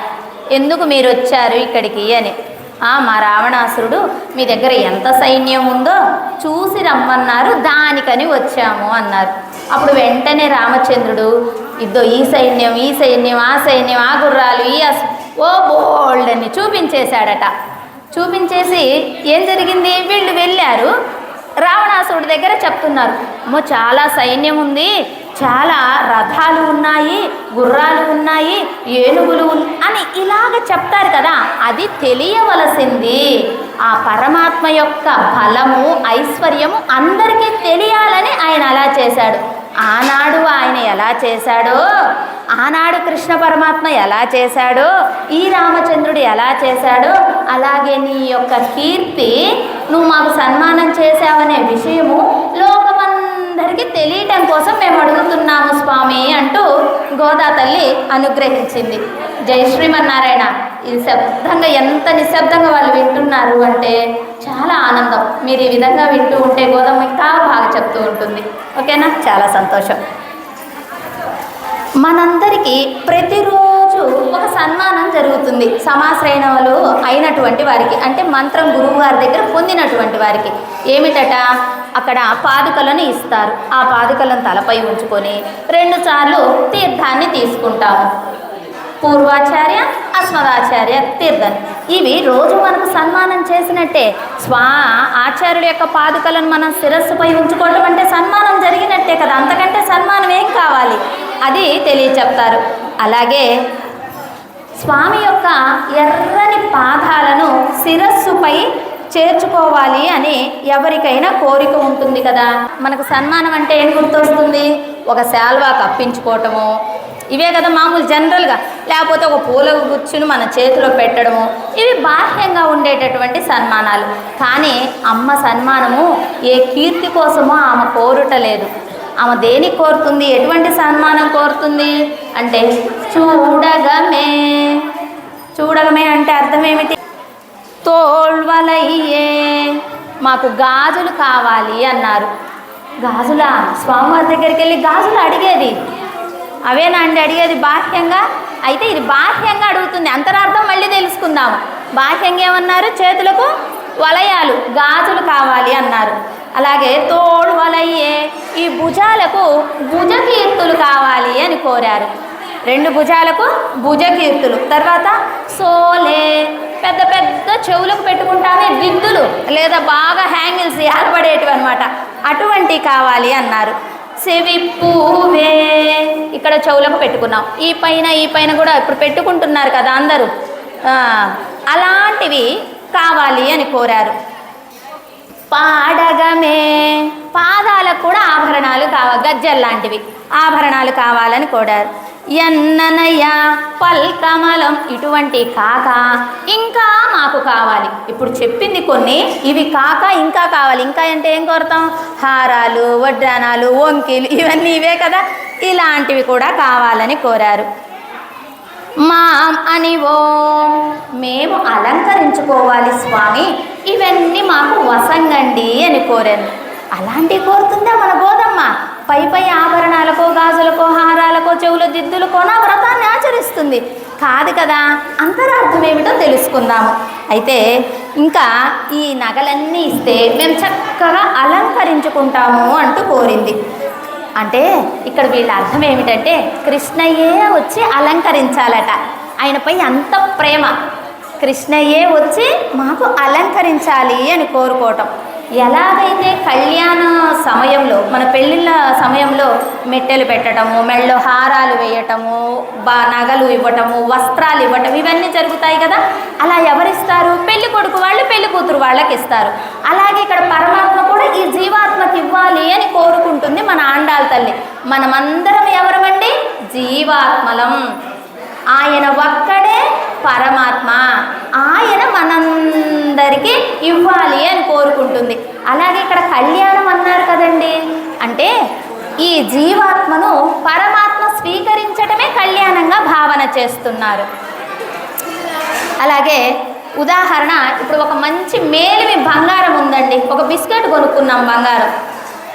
ఎందుకు మీరు వచ్చారు ఇక్కడికి అని. మా రావణాసురుడు మీ దగ్గర ఎంత సైన్యం ఉందో చూసి రమ్మన్నారు, దానికని వచ్చాము అన్నారు. అప్పుడు వెంటనే రామచంద్రుడు ఈ సైన్యం ఆ సైన్యం, ఆ గుర్రాలు, ఓ బోల్డ్ అని చూపించేశాడట. చూపించేసి ఏం జరిగింది, వీళ్ళు వెళ్ళారు రావణాసురుడి దగ్గర చెప్తున్నారు, చాలా సైన్యం ఉంది, చాలా రథాలు ఉన్నాయి, గుర్రాలు ఉన్నాయి, ఏనుగులు అని ఇలాగ చెప్తారు కదా. అది తెలియవలసింది. ఆ పరమాత్మ యొక్క బలము, ఐశ్వర్యము అందరికీ తెలియాలని ఆయన అలా చేశాడు. ఆనాడు ఆయన ఎలా చేశాడో, ఆనాడు కృష్ణ పరమాత్మ ఎలా చేశాడో, ఈ రామచంద్రుడు ఎలా చేశాడో, అలాగే నీ యొక్క కీర్తి, నువ్వు మాకు సన్మానం చేశావనే విషయము లోకమందరికీ తెలియటం కోసం మేము అడుగుతున్నాము స్వామి అంటూ గోదా తల్లి అనుగ్రహించింది. జై శ్రీమన్నారాయణ. ఇది శబ్దంగా, ఎంత నిశ్శబ్దంగా వాళ్ళు వింటున్నారు అంటే చాలా ఆనందం. మీరు ఈ విధంగా వింటూ ఉంటే గోదమ్మ ఇంకా బాగా చెప్తూ ఉంటుంది. ఓకేనా, చాలా సంతోషం. మనందరికీ ప్రతిరోజు ఒక సన్మానం జరుగుతుంది సమాశ్రయణలు అయినటువంటి వారికి, అంటే మంత్రం గురువు గారి దగ్గర పొందినటువంటి వారికి. ఏమిటట, అక్కడ పాదుకలను ఇస్తారు. ఆ పాదుకలను తలపై ఉంచుకొని 2 సార్లు తీర్థాన్ని తీసుకుంటాము. పూర్వాచార్య, అస్మదాచార్య తీర్థం. ఇవి రోజు మనకు సన్మానం చేసినట్టే. ఆచార్యుల యొక్క పాదుకలను మనం శిరస్సుపై ఉంచుకోవడం అంటే సన్మానం జరిగినట్టే కదా. అంతకంటే సన్మానం ఏం కావాలి, అది తెలియచెప్తారు. అలాగే స్వామి యొక్క ఎర్రని పాదాలను శిరస్సుపై చేర్చుకోవాలి అని ఎవరికైనా కోరిక ఉంటుంది కదా. మనకు సన్మానం అంటే ఏం గుర్తొస్తుంది, ఒక శాల్వా కప్పించుకోవటము, ఇవే కదా మామూలు జనరల్గా. లేకపోతే ఒక పూల గుచ్చును మన చేతిలో పెట్టడము, ఇవి బాహ్యంగా ఉండేటటువంటి సన్మానాలు. కానీ అమ్మ సన్మానము ఏ కీర్తి కోసమో ఆమె కోరుటలేదు. ఆమె దేనికి కోరుతుంది, ఎటువంటి సన్మానం కోరుతుంది అంటే చూడగమే. చూడగమే అంటే అర్థం ఏమిటి, తోల్వలయ్యే, మాకు గాజులు కావాలి అన్నారు. గాజులా? స్వామివారి దగ్గరికి వెళ్ళి గాజులు అడిగేది అవేనా అండి అడిగేది బాహ్యంగా? అయితే ఇది బాహ్యంగా అడుగుతుంది, అంతరార్థం మళ్ళీ తెలుసుకుందాము. బాహ్యంగా ఏమన్నారు, చేతులకు వలయాలు, గాజులు కావాలి అన్నారు. అలాగే తోడు వలయ్యే, ఈ భుజాలకు భుజకీర్తులు కావాలి అని కోరారు. 2 భుజాలకు భుజకీర్తులు. తర్వాత సోలే, పెద్ద పెద్ద చెవులకు పెట్టుకుంటామే దిద్దులు, లేదా బాగా హ్యాంగిల్స్ ఏర్పడేటివి అనమాట, అటువంటివి కావాలి అన్నారు. సెవిప్పూవే, ఇక్కడ చెవులకు పెట్టుకున్నాం. ఈ పైన కూడా ఇప్పుడు పెట్టుకుంటున్నారు కదా అందరూ, అలాంటివి కావాలి అని కోరారు. పాడగమే, పాదాలకు పాదాలకు కూడా ఆభరణాలు కావాలి, గజ్జెలు లాంటివి ఆభరణాలు కావాలని కోరారు. ఎన్ననయ పల్కమలం, ఇటువంటి కాక ఇంకా మాకు కావాలి. ఇప్పుడు చెప్పింది కొన్ని, ఇవి కాక ఇంకా కావాలి. ఇంకా అంటే ఏం కోరుతాం? హారాలు, వడ్డానాలు, వంకీలు, ఇవన్నీ ఇవే కదా, ఇలాంటివి కూడా కావాలని కోరారు. మా అనివో, మేము అలంకరించుకోవాలి స్వామి, ఇవన్నీ మాకు వసంగండి అని కోరాను. అలాంటివి కోరుతుందా మన గోదమ్మ? పై పై ఆభరణాలకో, గాజులకో, హారాలకో, చెవుల దిద్దులకో నా వ్రతాన్ని ఆచరిస్తుంది కాదు కదా. అంతరార్థం ఏమిటో తెలుసుకుందాము. అయితే ఇంకా ఈ నగలన్నీ ఇస్తే మేము చక్కగా అలంకరించుకుంటాము అంటూ కోరింది. అంటే ఇక్కడ వీళ్ళ అర్థం ఏమిటంటే కృష్ణయ్యే వచ్చి అలంకరించాలట. ఆయనపై అంత ప్రేమ, కృష్ణయ్యే వచ్చి మాకు అలంకరించాలి అని కోరుకోవటం. ఎలాగైతే కళ్యాణ సమయంలో, మన పెళ్ళిళ్ళ సమయంలో మెట్టెలు పెట్టడము, మెళ్ళో హారాలు వేయటము, నగలు ఇవ్వటము, వస్త్రాలు ఇవ్వటం, ఇవన్నీ జరుగుతాయి కదా. అలా ఎవరిస్తారు? పెళ్లి కొడుకు వాళ్ళు పెళ్లి కూతురు వాళ్ళకి ఇస్తారు. అలాగే ఇక్కడ పరమాత్మ కూడా ఈ జీవాత్మకి ఇవ్వాలి అని కోరుకుంటుంది మన ఆండాళ్ళ తల్లి. మనమందరం ఎవరమండి? జీవాత్మలం. ఆయన ఒక్కడే పరమాత్మ, ఆయన మనందరికీ ఇవ్వాలి అని కోరుకుంటుంది. అలాగే ఇక్కడ కళ్యాణం అన్నారు కదండి, అంటే ఈ జీవాత్మను పరమాత్మ స్వీకరించటమే కళ్యాణంగా భావన చేస్తున్నారు. అలాగే ఉదాహరణ, ఇప్పుడు ఒక మంచి మేలిమి బంగారం ఉందండి, ఒక బిస్కెట్ కొనుక్కున్నాం బంగారం.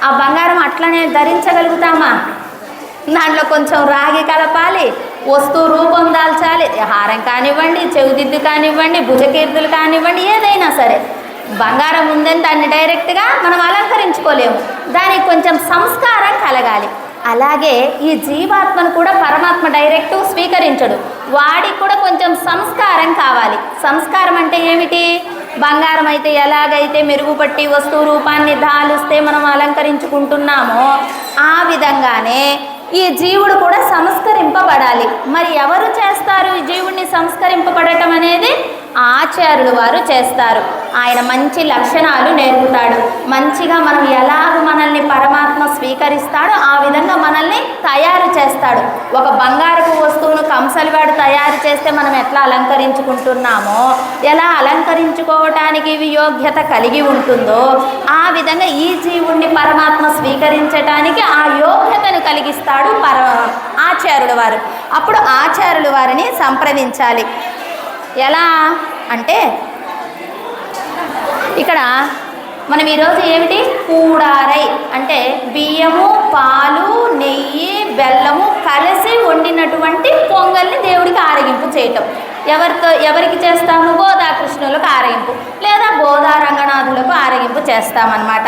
ఆ బంగారం అట్లనే ధరించగలుగుతామా? దాంట్లో కొంచెం రాగి కలపాలి, వస్తువు రూపం దాల్చాలి, హారం కానివ్వండి, చెవిదిద్దు కానివ్వండి, భుజకీర్తులు కానివ్వండి, ఏదైనా సరే. బంగారం ఉందని దాన్ని డైరెక్ట్గా మనం అలంకరించుకోలేము, దానికి కొంచెం సంస్కారం కలగాలి. అలాగే ఈ జీవాత్మను కూడా పరమాత్మ డైరెక్ట్ స్వీకరించడు, వాడికి కూడా కొంచెం సంస్కారం కావాలి. సంస్కారం అంటే ఏమిటి? బంగారం అయితే ఎలాగైతే మెరుగుపట్టి వస్తువు రూపాన్ని దాలుస్తే మనం అలంకరించుకుంటున్నామో ఆ విధంగానే ఈ జీవుడు కూడా సంస్కరింపబడాలి. మరి ఎవరు చేస్తారు ఈ జీవుడిని సంస్కరింపబడటం అనేది? ఆచార్యుడు వారు చేస్తారు. ఆయన మంచి లక్షణాలు నేర్పుతాడు. మంచిగా మనం ఎలాగ మనల్ని పరమాత్మ స్వీకరిస్తాడో ఆ విధంగా మనల్ని తయారు చేస్తాడు. ఒక బంగారపు వస్తువును కంసలివాడు తయారు చేస్తే మనం ఎట్లా అలంకరించుకుంటున్నామో, ఎలా అలంకరించుకోవటానికి యోగ్యత కలిగి ఉంటుందో ఆ విధంగా ఈ జీవుణ్ణి పరమాత్మ స్వీకరించటానికి ఆ యోగ్యతను కలిగిస్తాడు ఆచార్యుడు వారు. అప్పుడు ఆచార్యులు వారిని సంప్రదించాలి. ఎలా అంటే ఇక్కడ మనం ఈరోజు ఏమిటి? కూడారై అంటే బియ్యము, పాలు, నెయ్యి, బెల్లము కలిసి వండినటువంటి పొంగల్ని దేవుడికి ఆరగింపు చేయటం. ఎవరికి చేస్తాము? గోదాకృష్ణులకు ఆరగింపు, లేదా గోదా రంగనాథులకు ఆరగింపు చేస్తామన్నమాట.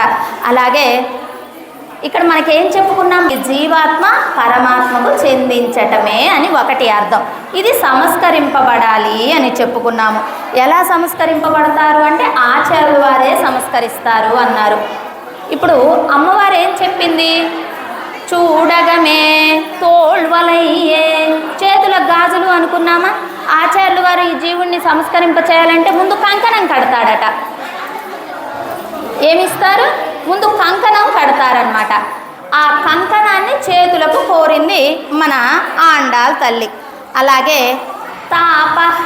అలాగే ఇక్కడ మనకేం చెప్పుకున్నాం? ఈ జీవాత్మ పరమాత్మకు చెందించటమే అని ఒకటి అర్థం. ఇది సంస్కరింపబడాలి అని చెప్పుకున్నాము. ఎలా సంస్కరింపబడతారు అంటే ఆచార్యుల వారే సంస్కరిస్తారు అన్నారు. ఇప్పుడు అమ్మవారు ఏం చెప్పింది? చూడగమే తోళ్వలయ్యే, చేతుల గాజులు అనుకున్నామా? ఆచార్యుల వారు ఈ జీవుణ్ణి సంస్కరింప చేయాలంటే ముందు కంకణం కడతాడట. ఏమిస్తారు? ముందు కంకణం కడతారనమాట. ఆ కంకణాన్ని చేతులకు కోరింది మన ఆండాళ్ళ తల్లి. అలాగే తాపహ,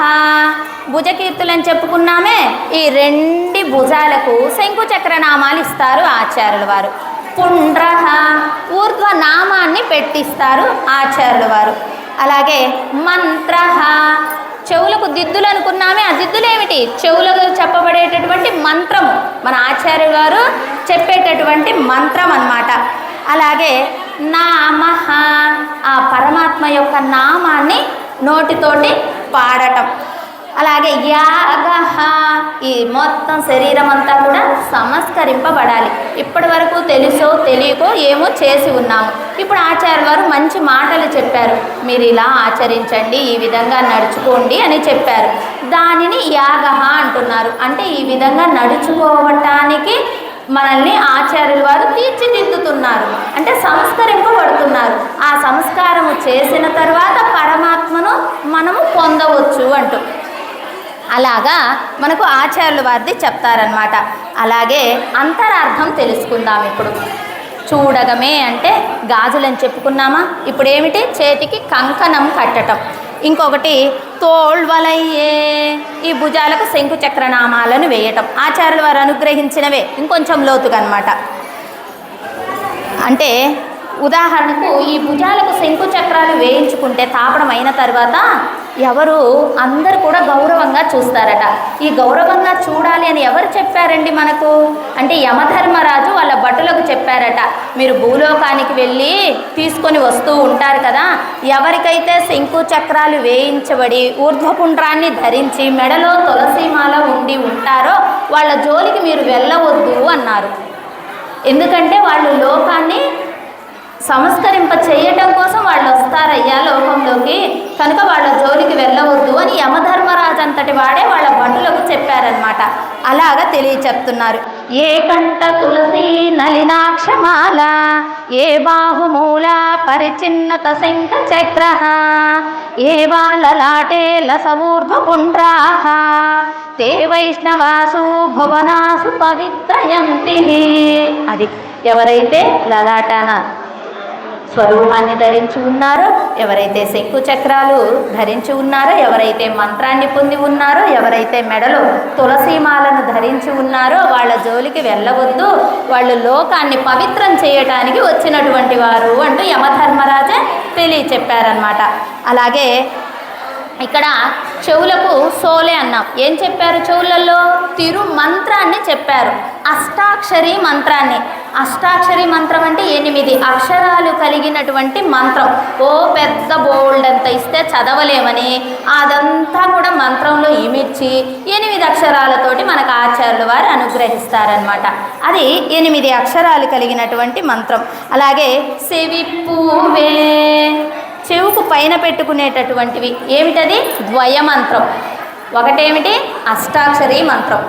భుజకీర్తులు అని చెప్పుకున్నామే, ఈ రెండు భుజాలకు శంకుచక్రనామాలు ఇస్తారు ఆచార్యుల వారు. పుండ్రహ, ఊర్ధ్వనామాన్ని పెట్టిస్తారు ఆచార్యుల వారు. అలాగే మంత్రహ, చెవులకు దిద్దులు అనుకున్నామే, ఆ దిద్దులు ఏమిటి? చెవులకు చెప్పబడేటటువంటి మంత్రము, మన ఆచార్య గారు చెప్పేటటువంటి మంత్రం అన్నమాట. అలాగే నామః, ఆ పరమాత్మ యొక్క నామాన్ని నోటితోటి పాడటం. అలాగే యాగః, ఈ మొత్తం శరీరం అంతా కూడా సంస్కరింపబడాలి. ఇప్పటి వరకు తెలుసో తెలియకో ఏమో చేసి ఉన్నాము. ఇప్పుడు ఆచార్య వారు మంచి మాటలు చెప్పారు. మీరు ఇలా ఆచరించండి, ఈ విధంగా నడుచుకోండి అని చెప్పారు. దానిని యాగః అంటున్నారు. అంటే ఈ విధంగా నడుచుకోవటానికి మనల్ని ఆచార్యుల వారు తీర్చిదిద్దుతున్నారు, అంటే సంస్కరింపబడుతున్నారు. ఆ సంస్కారము చేసిన తర్వాత పరమాత్మను మనము పొందవచ్చు అంటూ అలాగా మనకు ఆచార్యుల వారిది చెప్తారనమాట. అలాగే అంతరార్థం తెలుసుకుందాం ఇప్పుడు. చూడగమే అంటే గాజులని చెప్పుకున్నామా. ఇప్పుడు ఏమిటి, చేతికి కంకణం కట్టటం. ఇంకొకటి తోళ్వలయ్యే, ఈ భుజాలకు శంకు చక్రనామాలను వేయటం ఆచార్యుల వారు అనుగ్రహించినవే. ఇంకొంచెం లోతుగా అన్నమాట. అంటే ఉదాహరణకు ఈ భుజాలకు శంకు చక్రాలు వేయించుకుంటే తాపడం అయిన తర్వాత ఎవరు అందరు కూడా గౌరవంగా చూస్తారట. ఈ గౌరవంగా చూడాలి అని ఎవరు చెప్పారండి మనకు అంటే యమధర్మరాజు వాళ్ళ భటులకు చెప్పారట. మీరు భూలోకానికి వెళ్ళి తీసుకొని వస్తూ ఉంటారు కదా, ఎవరికైతే శంకు చక్రాలు వేయించబడి ఊర్ధ్వపుండ్రాన్ని ధరించి మెడలో తులసిమాల ఉండి ఉంటారో వాళ్ళ జోలికి మీరు వెళ్ళవద్దు అన్నారు. ఎందుకంటే వాళ్ళు లోకాన్ని సంస్కరింప చేయటం కోసం వాళ్ళు వస్తారయ్యా లోకంలోకి, కనుక వాళ్ళ జోలికి వెళ్ళవద్దు అని యమధర్మరాజు అంతటి వాడే వాళ్ళ భటులకు చెప్పారనమాట. అలాగా తెలియచెప్తున్నారు. ఏ కంట తులసి నలినాక్షమాల, ఏ బాహుమూల పరిచిన్నత శంఖ చక్ర, ఏ బాలలాటే లసవూర్ధ్వపుండ్రాః, తే వైష్ణవాసు భువనాసు పవిత్రయంతి. అది ఎవరైతే లలాటాన స్వరూపాన్ని ధరించి ఉన్నారో, ఎవరైతే శంకు చక్రాలు ధరించి ఉన్నారో, ఎవరైతే మంత్రాన్ని పొంది ఉన్నారో, ఎవరైతే మెడలో తులసీమాలను ధరించి ఉన్నారో వాళ్ళ జోలికి వెళ్ళవద్దు, వాళ్ళు లోకాన్ని పవిత్రం చేయటానికి వచ్చినటువంటి వారు అంటూ యమధర్మరాజే తెలియచెప్పారనమాట. అలాగే ఇక్కడ చెవులకు సోలే అన్నాం. ఏం చెప్పారు చెవులలో? తిరుమంత్రాన్ని చెప్పారు, అష్టాక్షరి మంత్రాన్ని. అష్టాక్షరి మంత్రం అంటే 8 అక్షరాలు కలిగినటువంటి మంత్రం. ఓ పెద్ద బోల్డ్ అంత ఇస్తే చదవలేమని అదంతా కూడా మంత్రంలో ఇమిడ్చి 8 అక్షరాలతోటి మనకు ఆచార్యుల వారు అనుగ్రహిస్తారనమాట. అది 8 అక్షరాలు కలిగినటువంటి మంత్రం. అలాగే సెవిప్పూవే, చెవుకు పైన పెట్టుకునేటటువంటివి ఏమిటది? ద్వయమంత్రం. ఒకటేమిటి? అష్టాక్షరి మంత్రం.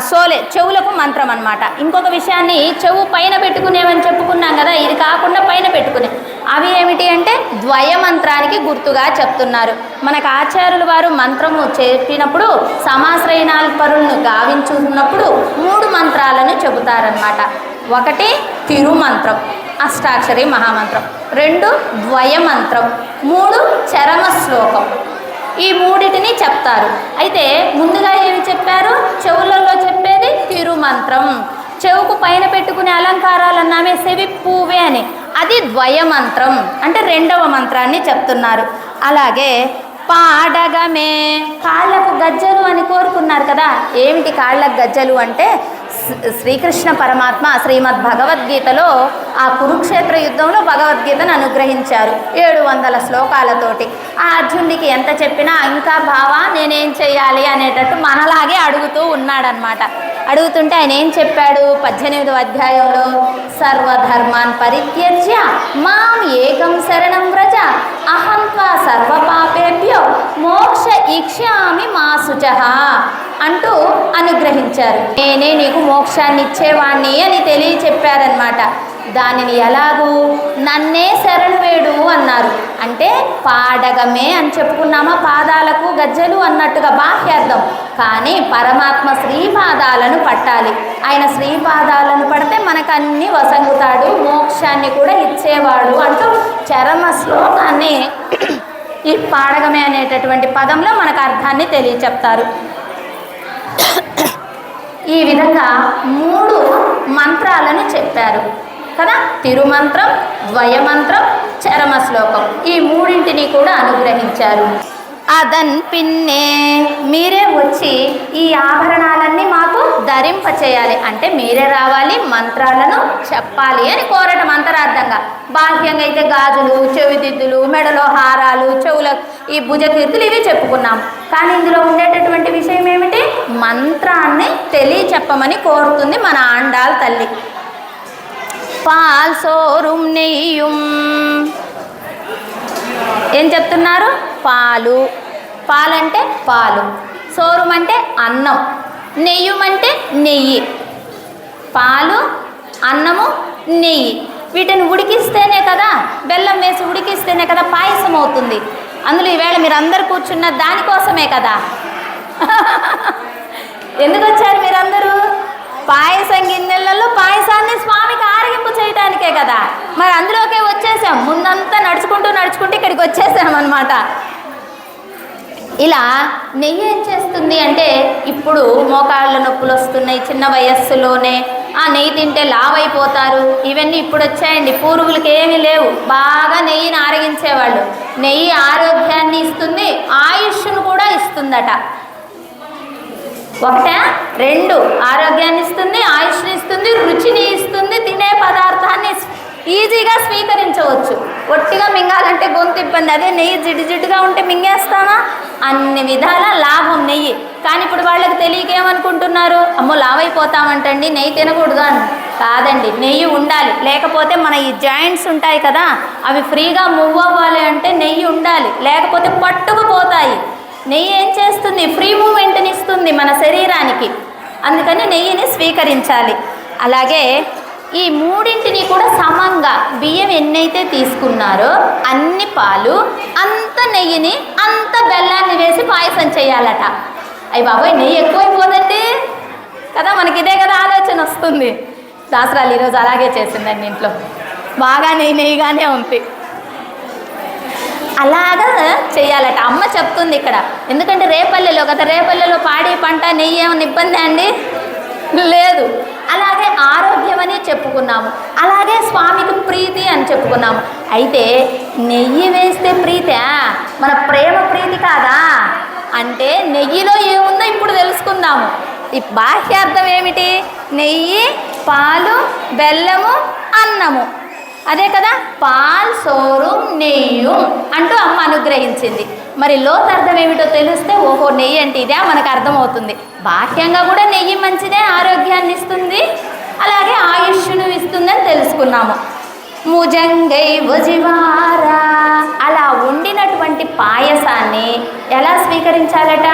సోలే చెవులకు మంత్రం అన్నమాట. ఇంకొక విషయాన్ని చెవు పైన పెట్టుకునేవని చెప్పుకున్నాం కదా, ఇది కాకుండా పైన పెట్టుకునే అవి ఏమిటి అంటే ద్వయమంత్రానికి గుర్తుగా చెప్తున్నారు. మనకు ఆచార్యుల వారు మంత్రము చెప్పినప్పుడు సమాశ్రయణాల్పరులను గావించున్నప్పుడు 3 మంత్రాలను చెబుతారనమాట. ఒకటి తిరుమంత్రం, అష్టాక్షరి మహామంత్రం. 2 ద్వయమంత్రం. 3 చరమ శ్లోకం. ఈ 3టిని చెప్తారు. అయితే ముందుగా ఏమి చెప్పారు? చెవులలో చెప్పేది తిరుమంత్రం. చెవుకు పైన పెట్టుకునే అలంకారాలు అన్నామే సెవిప్పూవే అని, అది ద్వయమంత్రం అంటే 2వ మంత్రాన్ని చెప్తున్నారు. అలాగే పాడగమే, కాళ్ళకు గజ్జలు అని కోరుకున్నారు కదా. ఏమిటి కాళ్ళకు గజ్జలు అంటే శ్రీకృష్ణ పరమాత్మ శ్రీమద్ భగవద్గీతలో ఆ కురుక్షేత్ర యుద్ధంలో భగవద్గీతను అనుగ్రహించారు 700 శ్లోకాలతోటి. ఆ అర్జునుడికి ఎంత చెప్పినా ఇంకా బావా నేనేం చెయ్యాలి అనేటట్టు మనలాగే అడుగుతూ ఉన్నాడనమాట. అడుగుతుంటే ఆయన ఏం చెప్పాడు 18వ అధ్యాయంలో? సర్వధర్మాన్ పరిత్యజ్య మాం ఏకం శరణం వ్రజ అహం త్వా సర్వపాపేభ్యో మోక్ష ఇక్ష్యామి మా శుచః అంటూ అనుగ్రహించారు. నేనే నీకు మోక్షాన్ని ఇచ్చేవాణ్ణి అని తెలియచెప్పారనమాట. దానిని ఎలాగూ నన్నే శరణు వేడు అన్నారు. అంటే పాడగమే అని చెప్పుకున్నామా, పాదాలకు గజ్జలు అన్నట్టుగా బాహ్యార్థం. కానీ పరమాత్మ శ్రీపాదాలను పట్టాలి. ఆయన శ్రీపాదాలను పడితే మనకు అన్నీ వసంగుతాడు, మోక్షాన్ని కూడా ఇచ్చేవాడు అంటూ చరమ శ్లోకాన్ని ఈ పాడగమే అనేటటువంటి పదంలో మనకు అర్థాన్ని తెలియచెప్తారు. ఈ విధంగా 3 మంత్రాలను చెప్పారు కదా, తిరుమంత్రం, ద్వయమంత్రం, చరమ శ్లోకం. ఈ 3టిని కూడా అనుగ్రహించారు. అదన్ పిన్నే, మీరే వచ్చి ఈ ఆభరణాలన్నీ మాకు ధరింప చేయాలి అంటే మీరే రావాలి, మంత్రాలను చెప్పాలి అని కోరటం అంతరార్థంగా. బాహ్యంగా అయితే గాజులు, చెవిదిద్దులు, మెడలో హారాలు, చెవుల ఈ భుజకీర్తులు ఇవి చెప్పుకున్నాం. కానీ ఇందులో ఉండేటటువంటి విషయం ఏమిటి? మంత్రాన్ని తెలియచెప్పమని కోరుతుంది మన ఆండాల్ తల్లి. పాల్ సోరుం నెయ్యం, ఏం చెప్తున్నారు? పాలు. పాలంటే పాలు, సోరుం అంటే అన్నం, నెయ్యం అంటే నెయ్యి. పాలు, అన్నము, నెయ్యి వీటిని ఉడికిస్తేనే కదా, బెల్లం వేసి ఉడికిస్తేనే కదా పాయసం అవుతుంది. అందులో ఈవేళ మీరు అందరు కూర్చున్న దానికోసమే కదా. ఎందుకు వచ్చారు మీరందరూ? పాయసం గిన్నెలలో పాయసాన్ని స్వామికి ఆరగింపు చేయడానికే దగ్గరికి వచ్చేసామన్నమాట. ఇలా నెయ్యి ఏం చేస్తుంది అంటే, ఇప్పుడు మోకాళ్ళ నొప్పులు వస్తున్నాయి చిన్న వయస్సులోనే, ఆ నెయ్యి తింటే లావైపోతారు, ఇవన్నీ ఇప్పుడు వచ్చాయండి. పూర్వులకి ఏమీ లేవు, బాగా నెయ్యిని ఆరగించేవాళ్ళు. నెయ్యి ఆరోగ్యాన్ని ఇస్తుంది, ఆయుష్ను కూడా ఇస్తుందట. ఒకట రెండు, ఆరోగ్యాన్ని ఇస్తుంది, ఆయుష్ని ఇస్తుంది, రుచిని ఇస్తుంది, తినే పదార్థాన్ని ఈజీగా స్వీకరించవచ్చు. ఒట్టిగా మింగాలంటే గొంతు ఇబ్బంది, అదే నెయ్యి జిడ్డుగా ఉంటే మింగేస్తామా? అన్ని విధాల లాభం నెయ్యి. కానీ ఇప్పుడు వాళ్ళకి తెలియకేమనుకుంటున్నారు, అమ్మో లావైపోతామంటండి నెయ్యి తినకూడదు అని. కాదండి, నెయ్యి ఉండాలి, లేకపోతే మన ఈ జాయింట్స్ ఉంటాయి కదా అవి ఫ్రీగా మూవ్ అవ్వాలి అంటే నెయ్యి ఉండాలి, లేకపోతే పట్టుకుపోతాయి. నెయ్యి ఏం చేస్తుంది, ఫ్రీ మూమెంట్ని ఇస్తుంది మన శరీరానికి. అందుకని నెయ్యిని స్వీకరించాలి. అలాగే ఈ మూడింటిని కూడా సమంగా, బియ్యం ఎన్నైతే తీసుకున్నారో అన్ని పాలు, అంత నెయ్యిని, అంత బెల్లాన్ని వేసి పాయసం చేయాలట. అయ్యి బాబోయ్, నెయ్యి ఎక్కువైపోదండి కదా, మనకి ఇదే కదా ఆలోచన వస్తుంది. దాసరాలు ఈరోజు అలాగే చేసిందండి ఇంట్లో, బాగా నెయ్యిగానే ఉంది. అలాగా చేయాలట అమ్మ చెప్తుంది ఇక్కడ. ఎందుకంటే రేపల్లెలో కదా, రేపల్లెలో పాడి పంట, నెయ్యి ఏమైనా ఇబ్బంది అండి? లేదు. అలాగే ఆరోగ్యం అని చెప్పుకున్నాము, అలాగే స్వామికి ప్రీతి అని చెప్పుకున్నాము. అయితే నెయ్యి వేస్తే ప్రీతే, మన ప్రేమ ప్రీతి కాదా అంటే నెయ్యిలో ఏముందో ఇప్పుడు తెలుసుకుందాము. ఈ బాహ్యార్థం ఏమిటి? నెయ్యి, పాలు, బెల్లము, అన్నము, అదే కదా, పాల్ సోరు నెయ్యు అంటూ అమ్మ అనుగ్రహించింది. మరి లోతర్థం ఏమిటో తెలిస్తే ఓహో నెయ్యి అంటే ఇదే మనకు అర్థమవుతుంది. బాహ్యంగా కూడా నెయ్యి మంచిదే, ఆరోగ్యాన్ని ఇస్తుంది, అలాగే ఆయుష్ను ఇస్తుందని తెలుసుకున్నాము. ముజంగై భుజివారా, అలా వండినటువంటి పాయసాన్ని ఎలా స్వీకరించాలట?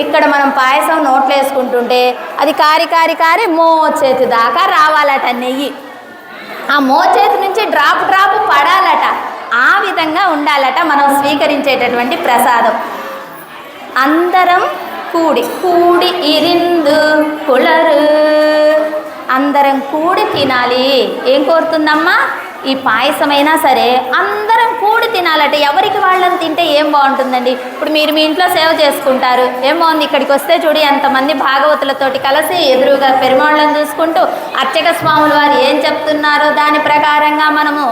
ఇక్కడ మనం పాయసం నోట్లో వేసుకుంటుంటే అది కారి కారి కారి మోచేతి దాకా రావాలట నెయ్యి. ఆ మోచేతి నుంచి డ్రాప్ డ్రాప్ పడాలట. ఆ విధంగా ఉండాలట మనం స్వీకరించేటటువంటి ప్రసాదం. అందరం కూడి కూడి ఇరిందు కుళరు, అందరం కూడి తినాలి. ఏం కోరుతుందమ్మా? ఈ పాయసమైనా సరే అందరం కూడి తినాలట. ఎవరికి వాళ్ళని తింటే ఏం బాగుంటుందండి? ఇప్పుడు మీరు మీ ఇంట్లో సేవ చేసుకుంటారు, ఏం బాగుంది, ఇక్కడికి వస్తే చూడి ఎంతమంది భాగవతులతోటి కలిసి ఎదురుగా పెరుమాళ్ళని చూసుకుంటూ అర్చక స్వాములు వారు ఏం చెప్తున్నారో దాని ప్రకారంగా మనము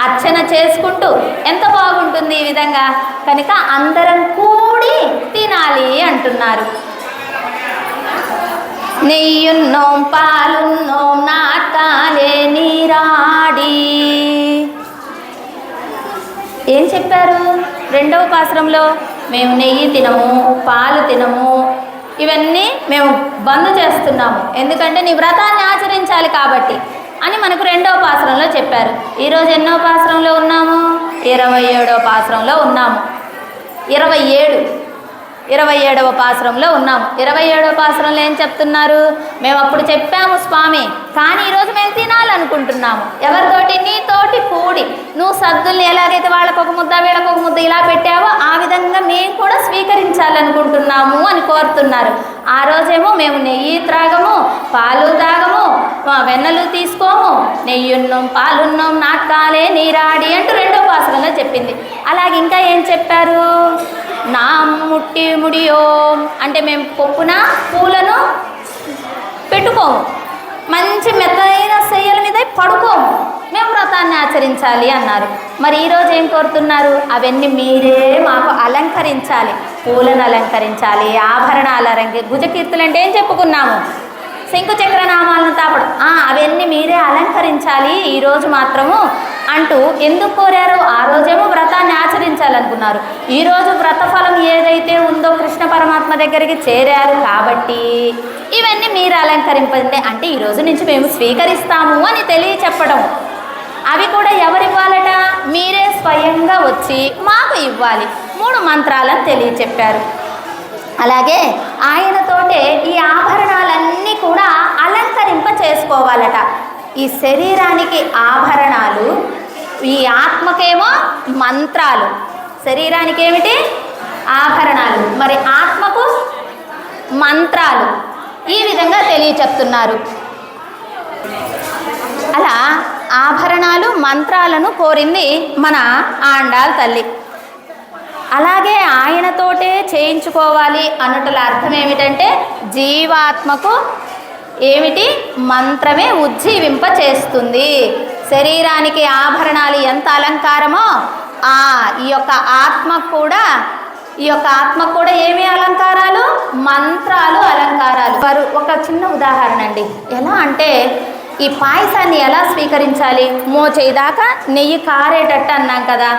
అర్చన చేసుకుంటూ ఎంత బాగుంటుంది ఈ విధంగా. కనుక అందరం కూడి తినాలి అంటున్నారు. నెయ్యున్నోం పాలున్నోం నాటాలే నీరాడి. ఏం చెప్పారు రెండవ పాశ్రంలో? మేము నెయ్యి తినము, పాలు తినము, ఇవన్నీ మేము బంద్ చేస్తున్నాము, ఎందుకంటే నీ వ్రతాన్ని ఆచరించాలి కాబట్టి అని మనకు రెండవ పాశ్రంలో చెప్పారు. ఈరోజు ఎన్నో పాశ్రంలో ఉన్నాము? 27వ పాశ్రంలో ఉన్నాము. 27వ పాశ్రంలో ఉన్నాము. 27వ పాశ్రంలో ఏం చెప్తున్నారు? మేము అప్పుడు చెప్పాము స్వామి, కానీ ఈరోజు మేము తినాలనుకుంటున్నాము. ఎవరితోటి? నీతోటి కూడి. నువ్వు సద్దుల్ని ఎలాగైతే వాళ్ళకు ఒక ముద్ద వీళ్ళకు ఒక ముద్ద ఇలా పెట్టావో ఆ విధంగా మేము కూడా స్వీకరించాలనుకుంటున్నాము అని కోరుతున్నారు. ఆ రోజేమో మేము నెయ్యి త్రాగము, పాలు తాగము, వెన్నలు తీసుకోము, నెయ్యున్నాం పాలున్నాం నాటకాలే నీరాడి అంటూ రెండో పాశ్రంలో చెప్పింది. అలాగే ఇంకా ఏం చెప్పారు? నా ముట్టి ముడియో అంటే మేము పప్పున పూలను పెట్టుకోము, మంచి మెత్తైన సెయ్యల మీద పడుకోము, మేము వ్రతాన్ని ఆచరించాలి అన్నారు. మరి ఈరోజు ఏం కోరుతున్నారు? అవన్నీ మీరే మాకు అలంకరించాలి, పూలను అలంకరించాలి, ఆభరణాలు భుజకీర్తులు అంటే ఏం చెప్పుకున్నాము? శంకు చక్రనామాలను తాపడం, అవన్నీ మీరే అలంకరించాలి ఈరోజు మాత్రము అంటూ ఎందుకు కోరారు? ఆ రోజేమో వ్రతాన్ని ఆచరించాలనుకున్నారు. ఈరోజు వ్రతఫలం ఏదైతే ఉందో కృష్ణ పరమాత్మ దగ్గరికి చేరారు కాబట్టి ఇవన్నీ మీరు అలంకరింపండి అంటే ఈరోజు నుంచి మేము స్వీకరిస్తాము అని తెలియచెప్పడం. అవి కూడా ఎవరు ఇవ్వాలట? మీరే స్వయంగా వచ్చి మాకు ఇవ్వాలి. 3 మంత్రాలను తెలియచెప్పారు. అలాగే ఆయనతోటే ఈ ఆభరణాలన్నీ కూడా అలంకరింప చేసుకోవాలట. ఈ శరీరానికి ఆభరణాలు, ఈ ఆత్మకేమో మంత్రాలు. శరీరానికి ఏమిటి? ఆభరణాలు, మరి ఆత్మకు మంత్రాలు. ఈ విధంగా తెలియచెప్తున్నారు. అలా ఆభరణాలు మంత్రాలను కోరింది మన ఆండాళ్ తల్లి. అలాగే ఆయనతోటే చేయించుకోవాలి అన్నట్ల అర్థం ఏమిటంటే జీవాత్మకు ఏమిటి మంత్రమే ఉజ్జీవింప చేస్తుంది. శరీరానికి ఆభరణాలు ఎంత అలంకారమో ఈ యొక్క ఆత్మకు కూడా ఏమి అలంకారాలు? మంత్రాలు అలంకారాలు. వారు ఒక చిన్న ఉదాహరణ అండి. ఎలా అంటే ఈ పాయసాన్ని ఎలా స్వీకరించాలి? మోచేదాకా నెయ్యి కారేటట్టు అన్నాం కదా.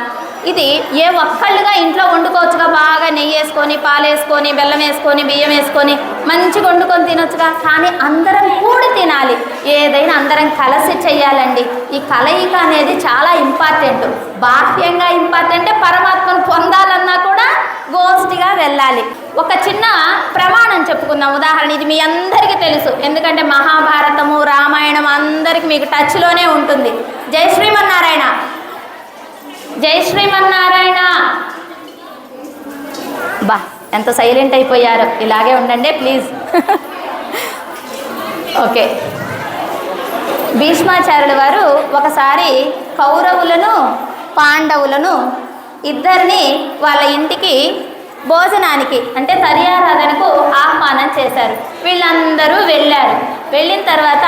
ఇది ఏ ఒక్కళ్ళుగా ఇంట్లో వండుకోవచ్చుగా, బాగా నెయ్యి వేసుకొని, పాలు వేసుకొని, బెల్లం వేసుకొని, బియ్యం వేసుకొని మంచిగా వండుకొని తినొచ్చుగా. కానీ అందరం కూడి తినాలి. ఏదైనా అందరం కలిసి చెయ్యాలండి. ఈ కలయిక అనేది చాలా ఇంపార్టెంట్. బాహ్యంగా ఇంపార్టెంటే, పరమాత్మను పొందాలన్నా కూడా గోష్ఠిగా వెళ్ళాలి. ఒక చిన్న ప్రమాణం చెప్పుకుందాం. ఉదాహరణ, ఇది మీ అందరికీ తెలుసు, ఎందుకంటే మహాభారతము, రామాయణం అందరికీ మీకు టచ్లోనే ఉంటుంది. జై శ్రీమన్నారాయణ, జై శ్రీమన్నారాయణ. బా ఎంత సైలెంట్ అయిపోయారు. ఇలాగే ఉండండి ప్లీజ్. ఓకే. భీష్మాచార్యుల వారు ఒకసారి కౌరవులను పాండవులను ఇద్దరిని వాళ్ళ ఇంటికి భోజనానికి అంటే తర్యారాధనకు ఆహ్వానం చేశారు. వీళ్ళందరూ వెళ్ళారు. వెళ్ళిన తర్వాత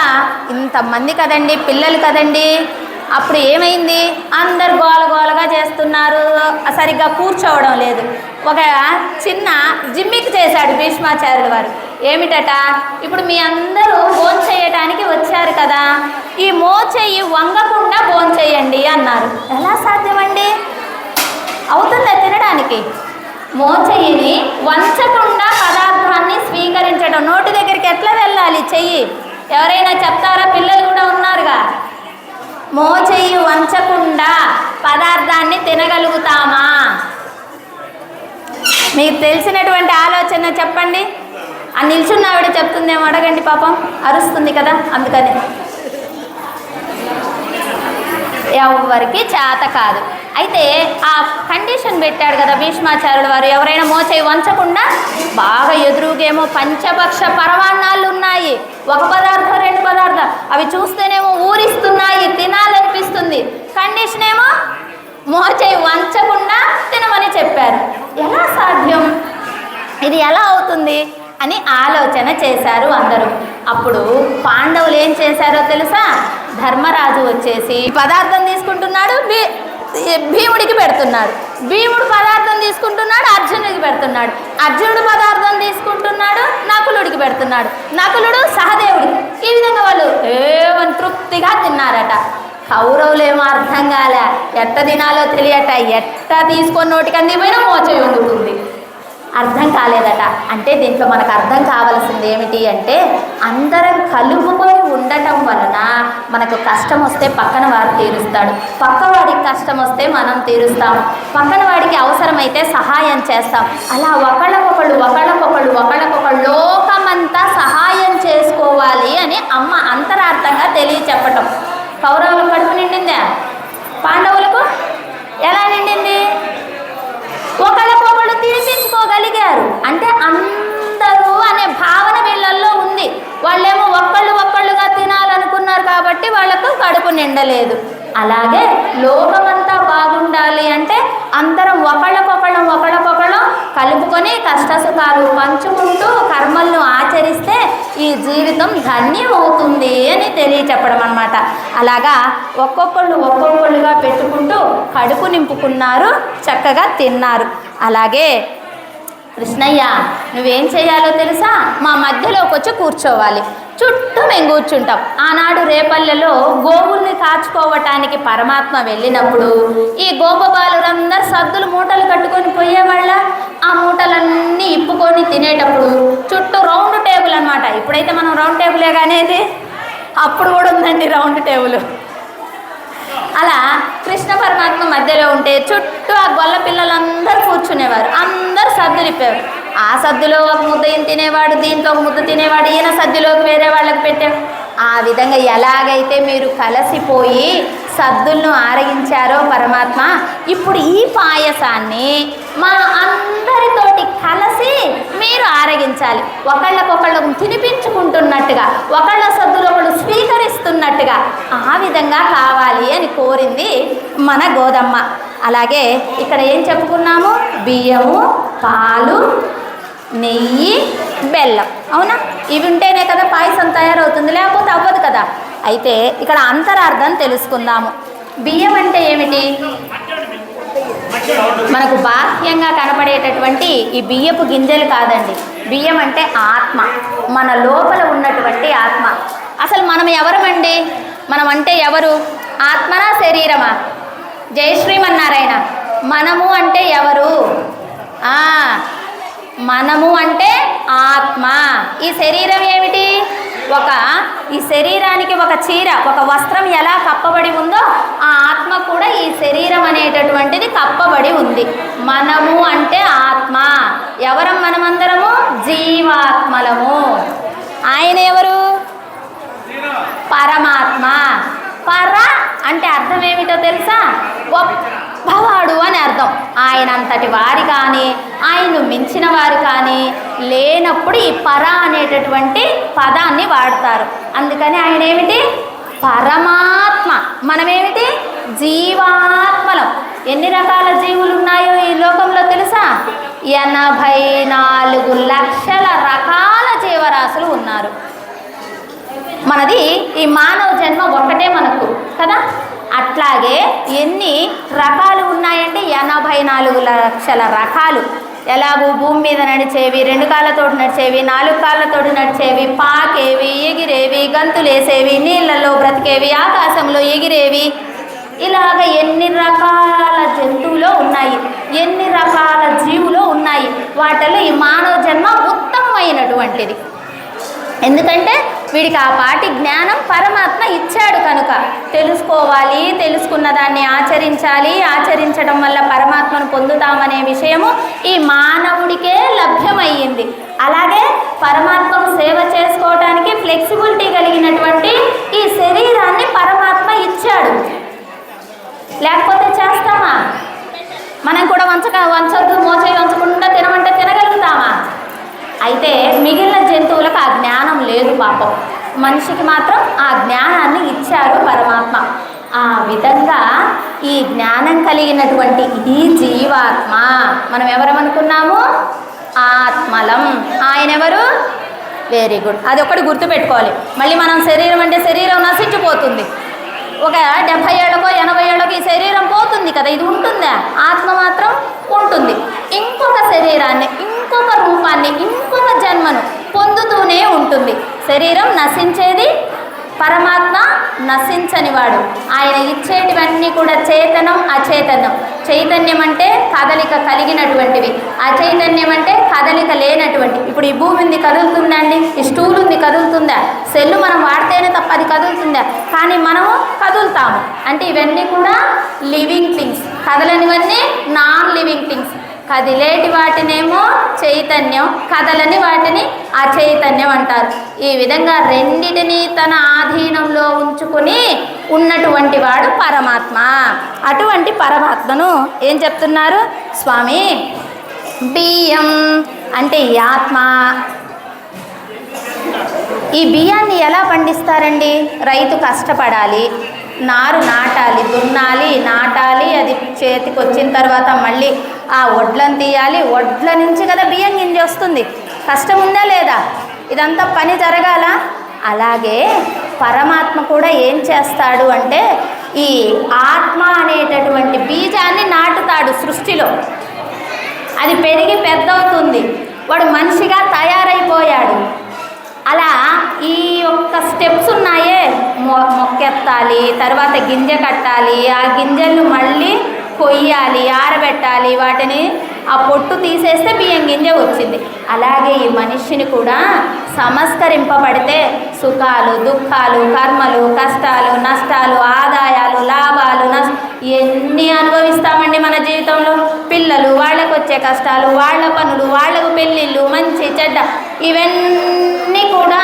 ఇంతమంది కదండి, పిల్లలు కదండి. అప్పుడు ఏమైంది? అందరు గోలగోలగా చేస్తున్నారు, సరిగ్గా కూర్చోవడం లేదు. ఒక చిన్న జిమ్మిక్ చేశాడు భీష్మాచార్యుల వారు. ఏమిటట, ఇప్పుడు మీ అందరూ భోంచేయటానికి వచ్చారు కదా, ఈ మోచెయ్యి వంగకుండా భోంచేయండి అన్నారు. ఎలా సాధ్యమండి? అవుతుందా తినడానికి? మోచెయ్యిని వంచకుండా పదార్థాన్ని స్వీకరించడం. నోటి దగ్గరికి ఎట్లా వెళ్ళాలి చెయ్యి? ఎవరైనా చెప్తారా? పిల్లలు కూడా ఉన్నారుగా. మోచెయ్యి వంచకుండా పదార్థాన్ని తినగలుగుతామా? మీకు తెలిసినటువంటి ఆలోచన చెప్పండి. ఆ నిల్చున్న ఆవిడ చెప్తుందేమో అడగండి, పాపం అరుస్తుంది కదా, అందుకని. ఎవరికి చేత కాదు. అయితే ఆ కండిషన్ పెట్టాడు కదా భీష్మాచార్యుల వారు, ఎవరైనా మోచేయి వంచకుండా. బాగా ఎదురుగేమో పంచభక్ష పరమాన్నాళ్ళు ఉన్నాయి. ఒక పదార్థం, రెండు పదార్థాలు, అవి చూస్తేనేమో ఊరిస్తున్నాయి, తినాలనిపిస్తుంది. కండిషన్ ఏమో మోచేయి వంచకుండా తినమని చెప్పారు. ఎలా సాధ్యం? ఇది ఎలా అవుతుంది అని ఆలోచన చేశారు అందరూ. అప్పుడు పాండవులు ఏం చేశారో తెలుసా? ధర్మరాజు వచ్చేసి పదార్థం తీసుకుంటున్నాడు, భీముడికి పెడుతున్నాడు. భీముడు పదార్థం తీసుకుంటున్నాడు, అర్జునుడికి పెడుతున్నాడు. అర్జునుడు పదార్థం తీసుకుంటున్నాడు, నకులుడికి పెడుతున్నాడు. నకులుడు సహదేవుడికి. ఈ విధంగా వాళ్ళు ఏమని తృప్తిగా తిన్నారట. కౌరవులేమో అర్థం కాలే, ఎట్ట తినాలో తెలియట. ఎట్ట తీసుకొని నోటికి అందిపోయినా మోచేయి వంగుతుంది. అర్థం కాలేదట. అంటే దీంట్లో మనకు అర్థం కావాల్సింది ఏమిటి అంటే, అందరం కలుపుకొని ఉండటం వలన మనకు కష్టం వస్తే పక్కన వాడు తీరుస్తాడు, పక్కవాడికి కష్టం వస్తే మనం తీరుస్తాము, పక్కన వాడికి అవసరమైతే సహాయం చేస్తాం. అలా ఒకళ్ళకొకళ్ళు లోకమంతా సహాయం చేసుకోవాలి అని అమ్మ అంతరార్థంగా తెలియచెప్పటం. కౌరవులకు కడుపు నిండిందా? పాండవులకు ఎలా నిండింది? ఒకళ్ళకొకళ్ళు తినిపించుకోగలిగారు. అంటే అందరూ అనే భావన వీళ్ళల్లో ఉంది. వాళ్ళేమో ఒక్కళ్ళుగా తినాలనుకున్నారు కాబట్టి వాళ్ళకు కడుపు నిండలేదు. అలాగే లోకమంతా బాగుండాలి అంటే అందరం ఒకళ్ళకొకళ్ళం కలుపుకొని కష్టసుఖాలు పంచుకుంటూ కర్మలను ఆచరిస్తే ఈ జీవితం ధన్యం అవుతుంది అని తెలియచెప్పడం అన్నమాట. అలాగా ఒక్కొక్కళ్ళుగా పెట్టుకుంటూ కడుపు నింపుకున్నారు, చక్కగా తిన్నారు. అలాగే కృష్ణయ్య నువ్వేం చేయాలో తెలుసా? మా మధ్యలోకి వచ్చి కూర్చోవాలి. చుట్టూ మేము కూర్చుంటాం. ఆనాడు రేపల్లెలో గోవుల్ని కాచుకోవటానికి పరమాత్మ వెళ్ళినప్పుడు ఈ గోపబాలురందరూ సద్దులు మూటలు కట్టుకొని పోయేవాళ్ళ. ఆ మూటలన్నీ ఇప్పుకొని తినేటప్పుడు చుట్టూ రౌండ్ టేబుల్ అనమాట. ఇప్పుడైతే మనం రౌండ్ టేబులే కానేది, అప్పుడు కూడా ఉందండి రౌండ్ టేబుల్. అలా కృష్ణ పరమాత్మ మధ్యలో ఉంటే చుట్టూ ఆ గొల్ల పిల్లలందరూ కూర్చునేవారు. అందరూ సద్దులు ఇప్పేవారు. ఆ సద్దులో ఒక ముద్ద ఈయన తినేవాడు, దీంట్లో ఒక ముద్ద తినేవాడు, ఈయన సద్దులోకి వేరే వాళ్ళకి పెట్టాడు. ఆ విధంగా ఎలాగైతే మీరు కలిసిపోయి సద్దులను ఆరగించారో పరమాత్మ, ఇప్పుడు ఈ పాయసాన్ని మా అందరితోటి కలిసి మీరు ఆరగించాలి. ఒకళ్ళకొకళ్ళు తినిపించుకుంటున్నట్టుగా, ఒకళ్ళ సద్దులు ఒకళ్ళు స్వీకరిస్తున్నట్టుగా ఆ విధంగా కావాలి అని కోరింది మన గోదమ్మ. అలాగే ఇక్కడ ఏం చెప్పుకున్నాము? బియ్యము, పాలు, నెయ్యి, బెల్లం. అవునా? ఇవి ఉంటేనే కదా పాయసం తయారవుతుంది, లేకపోతే అవ్వదు కదా. అయితే ఇక్కడ అంతరార్థం తెలుసుకుందాము. బియ్యం అంటే ఏమిటి? మనకు బాహ్యంగా కనపడేటటువంటి ఈ బియ్యపు గింజలు కాదండి. బియ్యం అంటే ఆత్మ, మన లోపల ఉన్నటువంటి ఆత్మ. అసలు మనం ఎవరమండి? మనం అంటే ఎవరు? ఆత్మనా శరీరమా? జై శ్రీమన్నారాయణ. మనము అంటే ఎవరు? మనము అంటే ఆత్మ. ఈ శరీరం ఏమిటి? ఈ శరీరానికి ఒక చీర, ఒక వస్త్రం ఎలా కప్పబడి ఉందో ఆ ఆత్మ కూడా ఈ శరీరం అనేటటువంటిది కప్పబడి ఉంది. మనము అంటే ఆత్మ. ఎవరం మనమందరము? జీవాత్మలము. ఆయన ఎవరు? పరమాత్మ. పర అంటే అర్థం ఏమిటో తెలుసా? గొప్పవాడు అని అర్థం. ఆయనంతటి వారి కానీ, ఆయన్ను మించిన వారు కానీ లేనప్పుడు ఈ పర అనేటటువంటి పదాన్ని వాడతారు. అందుకని ఆయన ఏమిటి? పరమాత్మ. మనమేమిటి? జీవాత్మలం. ఎన్ని రకాల జీవులు ఉన్నాయో ఈ లోకంలో తెలుసా? 84 లక్షల రకాల జీవరాశులు ఉన్నారు. మనది ఈ మానవ జన్మ ఒక్కటే మనకు కదా. అట్లాగే ఎన్ని రకాలు ఉన్నాయంటే 84 లక్షల రకాలు. ఎలాగూ భూమి మీద నడిచేవి, 2 కాళ్ళతోటి నడిచేవి, 4 కాళ్ళతోటి నడిచేవి, పాకేవి, ఎగిరేవి, గంతులేసేవి, నీళ్ళల్లో బ్రతికేవి, ఆకాశంలో ఎగిరేవి, ఇలాగ ఎన్ని రకాల జంతువులు ఉన్నాయి, ఎన్ని రకాల జీవులు ఉన్నాయి. వాటిలో ఈ మానవ జన్మ ఉత్తమమైనటువంటిది. ఎందుకంటే వీడికి ఆ పాటి జ్ఞానం పరమాత్మ ఇచ్చాడు కనుక తెలుసుకోవాలి, తెలుసుకున్న దాన్ని ఆచరించాలి, ఆచరించడం వల్ల పరమాత్మను పొందుతామనే విషయము ఈ మానవుడికే లభ్యమయ్యింది. అలాగే పరమాత్మకు సేవ చేసుకోవడానికి ఫ్లెక్సిబిలిటీ కలిగినటువంటి ఈ శరీరాన్ని పరమాత్మ ఇచ్చాడు. లేకపోతే చేస్తామా? మనం కూడా వంచొద్దు, మోచేయి వంచకుండా తినమంటే తినగలుగుతామా? అయితే మిగిలిన జంతువులకు ఆ జ్ఞానం లేదు పాపం. మనిషికి మాత్రం ఆ జ్ఞానాన్ని ఇచ్చారు పరమాత్మ. ఆ విధంగా ఈ జ్ఞానం కలిగినటువంటి ఈ జీవాత్మ మనం ఎవరమనుకున్నాము? ఆత్మలం. ఆయన ఎవరు? Very good. అది ఒకటి గుర్తుపెట్టుకోవాలి. మళ్ళీ మనం శరీరం అంటే శరీరం నశించిపోతుంది. ఒక 70 ఏళ్ళకో 80 ఏళ్ళకో ఈ శరీరం పోతుంది కదా, ఇది ఉంటుందా? ఆత్మ మాత్రం ఉంటుంది. ఇంకొక శరీరాన్ని, ఇంకొక రూపాన్ని, ఇంకొక జన్మను పొందుతూనే ఉంటుంది. శరీరం నశించేది, పరమాత్మ నశించనివాడు. ఆయన ఇచ్చేటివన్నీ కూడా చేతనం, అచేతనం. చైతన్యం అంటే కదలిక కలిగినటువంటివి, అచైతన్యం అంటే కదలిక లేనటువంటి. ఇప్పుడు ఈ భూమి ఉంది, కదులుతుందండి. ఈ స్టూల్ ఉంది, కదులుతుందా? సెల్లు మనం వాడితేనే తప్ప అది కదులుతుందా? కానీ మనము కదులుతాము. అంటే ఇవన్నీ కూడా లివింగ్ థింగ్స్. కదలనివన్నీ నాన్ లివింగ్ థింగ్స్. కదిలేటి వాటినేమో చైతన్యం, కదలని వాటిని అచైతన్యం అంటారు. ఈ విధంగా రెండిటిని తన ఆధీనంలో ఉంచుకుని ఉన్నటువంటి వాడు పరమాత్మ. అటువంటి పరమాత్మను ఏం చెప్తున్నారు స్వామి? బియ్యం అంటే ఈ ఆత్మ. ఈ బియ్యాన్ని ఎలా పండిస్తారండి? రైతు కష్టపడాలి, నారు నాటాలి, దున్నాలి, నాటాలి, అది చేతికి వచ్చిన తర్వాత మళ్ళీ ఆ వడ్లను తీయాలి. వడ్ల నుంచి కదా బియ్యం గింజ వస్తుంది. కష్టం ఉందా లేదా? ఇదంతా పని జరగాల. అలాగే పరమాత్మ కూడా ఏం చేస్తాడు అంటే ఈ ఆత్మ అనేటటువంటి బీజాన్ని నాటుతాడు సృష్టిలో. అది పెరిగి పెద్దవుతుంది, వాడు మనిషిగా తయారైపోయాడు. అలా ఈ యొక్క స్టెప్స్ ఉన్నాయే, మొక్కెత్తాలి, తర్వాత గింజ కట్టాలి, ఆ గింజలను మళ్ళీ కొయ్యాలి, ఆరబెట్టాలి, వాటిని ఆ పొట్టు తీసేస్తే బియ్యం గింజ వచ్చింది. అలాగే ఈ మనిషిని కూడా సంస్కరింపబడితే సుఖాలు, దుఃఖాలు, కర్మలు, కష్టాలు, నష్టాలు, ఆదాయాలు, లాభాలు, ఎన్ని అనుభవిస్తామండి మన జీవితంలో. పిల్లలు, వాళ్ళకు వచ్చే కష్టాలు, వాళ్ళ పనులు, వాళ్ళకు పెళ్ళిళ్ళు, మంచి చెడ్డ, ఇవన్నీ కూడా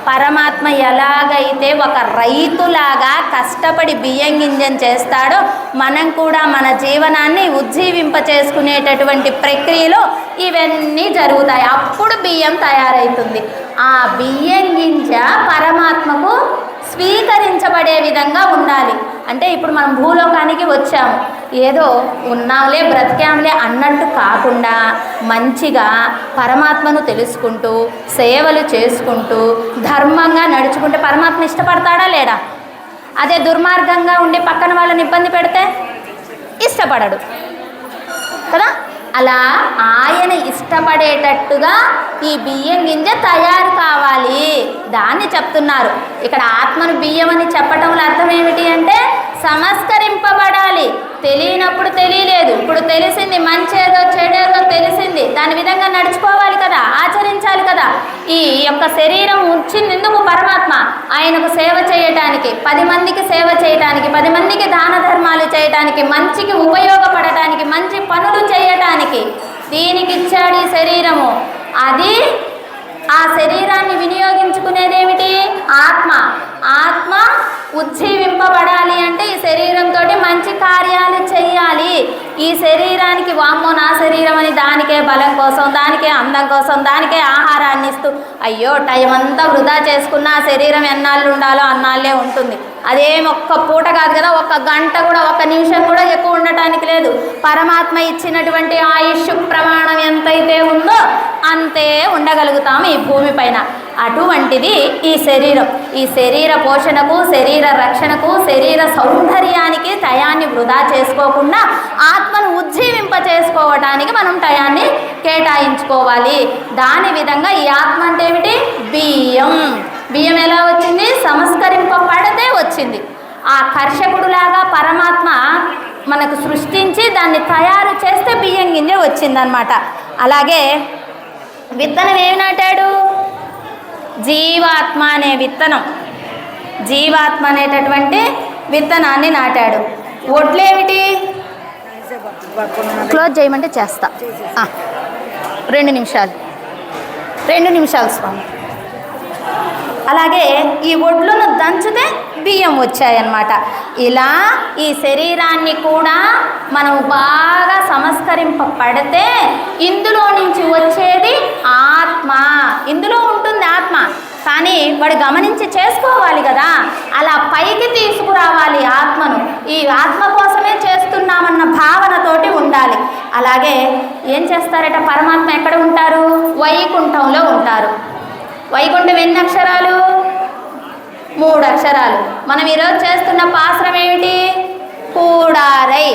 పరమాత్మ ఎలాగైతే ఒక రైతులాగా కష్టపడి బియ్యం గింజను చేస్తాడో మనం కూడా మన జీవనాన్ని ఉజ్జీవింప చేసుకునేటటువంటి ప్రక్రియలో ఇవన్నీ జరుగుతాయి. అప్పుడు బియ్యం తయారవుతుంది. ఆ బియ్యం గింజ పరమాత్మకు స్వీకరించబడే విధంగా ఉండాలి. అంటే ఇప్పుడు మనం భూలోకానికి వచ్చాము, ఏదో ఉన్నాంలే బ్రతికాంలే అన్నట్టు కాకుండా మంచిగా పరమాత్మను తెలుసుకుంటూ సేవలు చేసుకుంటూ ధర్మంగా నడుచుకుంటే పరమాత్మ ఇష్టపడతాడా లేడా? అదే దుర్మార్గంగా ఉండి పక్కన వాళ్ళని ఇబ్బంది పెడితే ఇష్టపడడు కదా. అలా ఆయన ఇష్టపడేటట్టుగా ఈ బియ్యం గింజ తయారు కావాలి, దాన్ని చెప్తున్నారు ఇక్కడ. ఆత్మను బియ్యం అని చెప్పటంలో అర్థం ఏమిటి అంటే సంస్కరింపబడాలి. తెలియనప్పుడు తెలియలేదు, ఇప్పుడు తెలిసింది, మంచేదో చెడేదో తెలిసింది, దాని విధంగా నడుచుకోవాలి కదా, ఆచరించాలి కదా. ఈ యొక్క శరీరం వచ్చిందెందుకు? పరమాత్మ ఆయనకు సేవ చేయటానికి, 10 మందికి సేవ చేయటానికి, 10 మందికి దాన ధర్మాలు చేయటానికి, మంచికి ఉపయోగపడటానికి, మంచి పనులు చేయటానికి దీనికి ఇచ్చాడు ఈ శరీరము. అది ఆ శరీరాన్ని వినియోగించుకునేదేమిటి? ఆత్మ. ఆత్మ ఉజ్జీవింపబడాలి అంటే ఈ శరీరంతో మంచి కార్యాలు చెయ్యాలి. ఈ శరీరానికి వామ్మో నా శరీరం అని దానికే బలం కోసం, దానికే అందం కోసం, దానికే ఆహారాన్ని ఇస్తూ అయ్యో టైం అంతా వృధా చేసుకున్న ఆ శరీరం ఎన్నాళ్ళు ఉండాలో అన్నాళ్ళే ఉంటుంది. అదేం ఒక్క పూట కాదు కదా, 1 గంట కూడా 1 నిమిషం కూడా ఎక్కువ ఉండటానికి లేదు. పరమాత్మ ఇచ్చినటువంటి ఆయుష్ ప్రమాణం ఎంతైతే ఉందో అంతే ఉండగలుగుతాము ఈ భూమి పైన. అటువంటిది ఈ శరీరం. ఈ శరీర పోషణకు, శరీర రక్షణకు, శరీర సౌందర్యానికి టయాన్ని వృధా చేసుకోకుండా ఆత్మను ఉజ్జీవింప చేసుకోవడానికి మనం టయాన్ని కేటాయించుకోవాలి. దాని విధంగా ఈ ఆత్మ అంటే ఏమిటి? బియ్యం. బియ్యం ఎలా వచ్చింది? సంస్కరింపబడితే వచ్చింది. ఆ కర్షకుడులాగా పరమాత్మ మనకు సృష్టించి దాన్ని తయారు చేస్తే బియ్యం గింజ వచ్చిందనమాట. అలాగే విత్తనం ఏమి నాటాడు? జీవాత్మ అనే విత్తనం. జీవాత్మ అనేటటువంటి విత్తనాన్ని నాటాడు. ఒడ్లేమిటి? క్లోజ్ చేయమంటే చేస్తా. 2 నిమిషాలు స్వామి. అలాగే ఈ ఒడ్లను దంచితే బియ్యం వచ్చాయన్నమాట. ఇలా ఈ శరీరాన్ని కూడా మనం బాగా సంస్కరింపబడితే ఇందులో నుంచి వచ్చేది ఆత్మ. ఇందులో ఉంటుంది ఆత్మ, కానీ వాడు గమనించి చేసుకోవాలి కదా. అలా పైకి తీసుకురావాలి ఆత్మను. ఈ ఆత్మ కోసమే చేస్తున్నామన్న భావనతోటి ఉండాలి. అలాగే ఏం చేస్తారట? పరమాత్మ ఎక్కడ ఉంటారు? వైకుంఠంలో ఉంటారు. వైకుంఠం ఎన్ని అక్షరాలు? 3 అక్షరాలు. మనం ఈరోజు చేస్తున్న పాశ్రం ఏమిటి? కూడారై.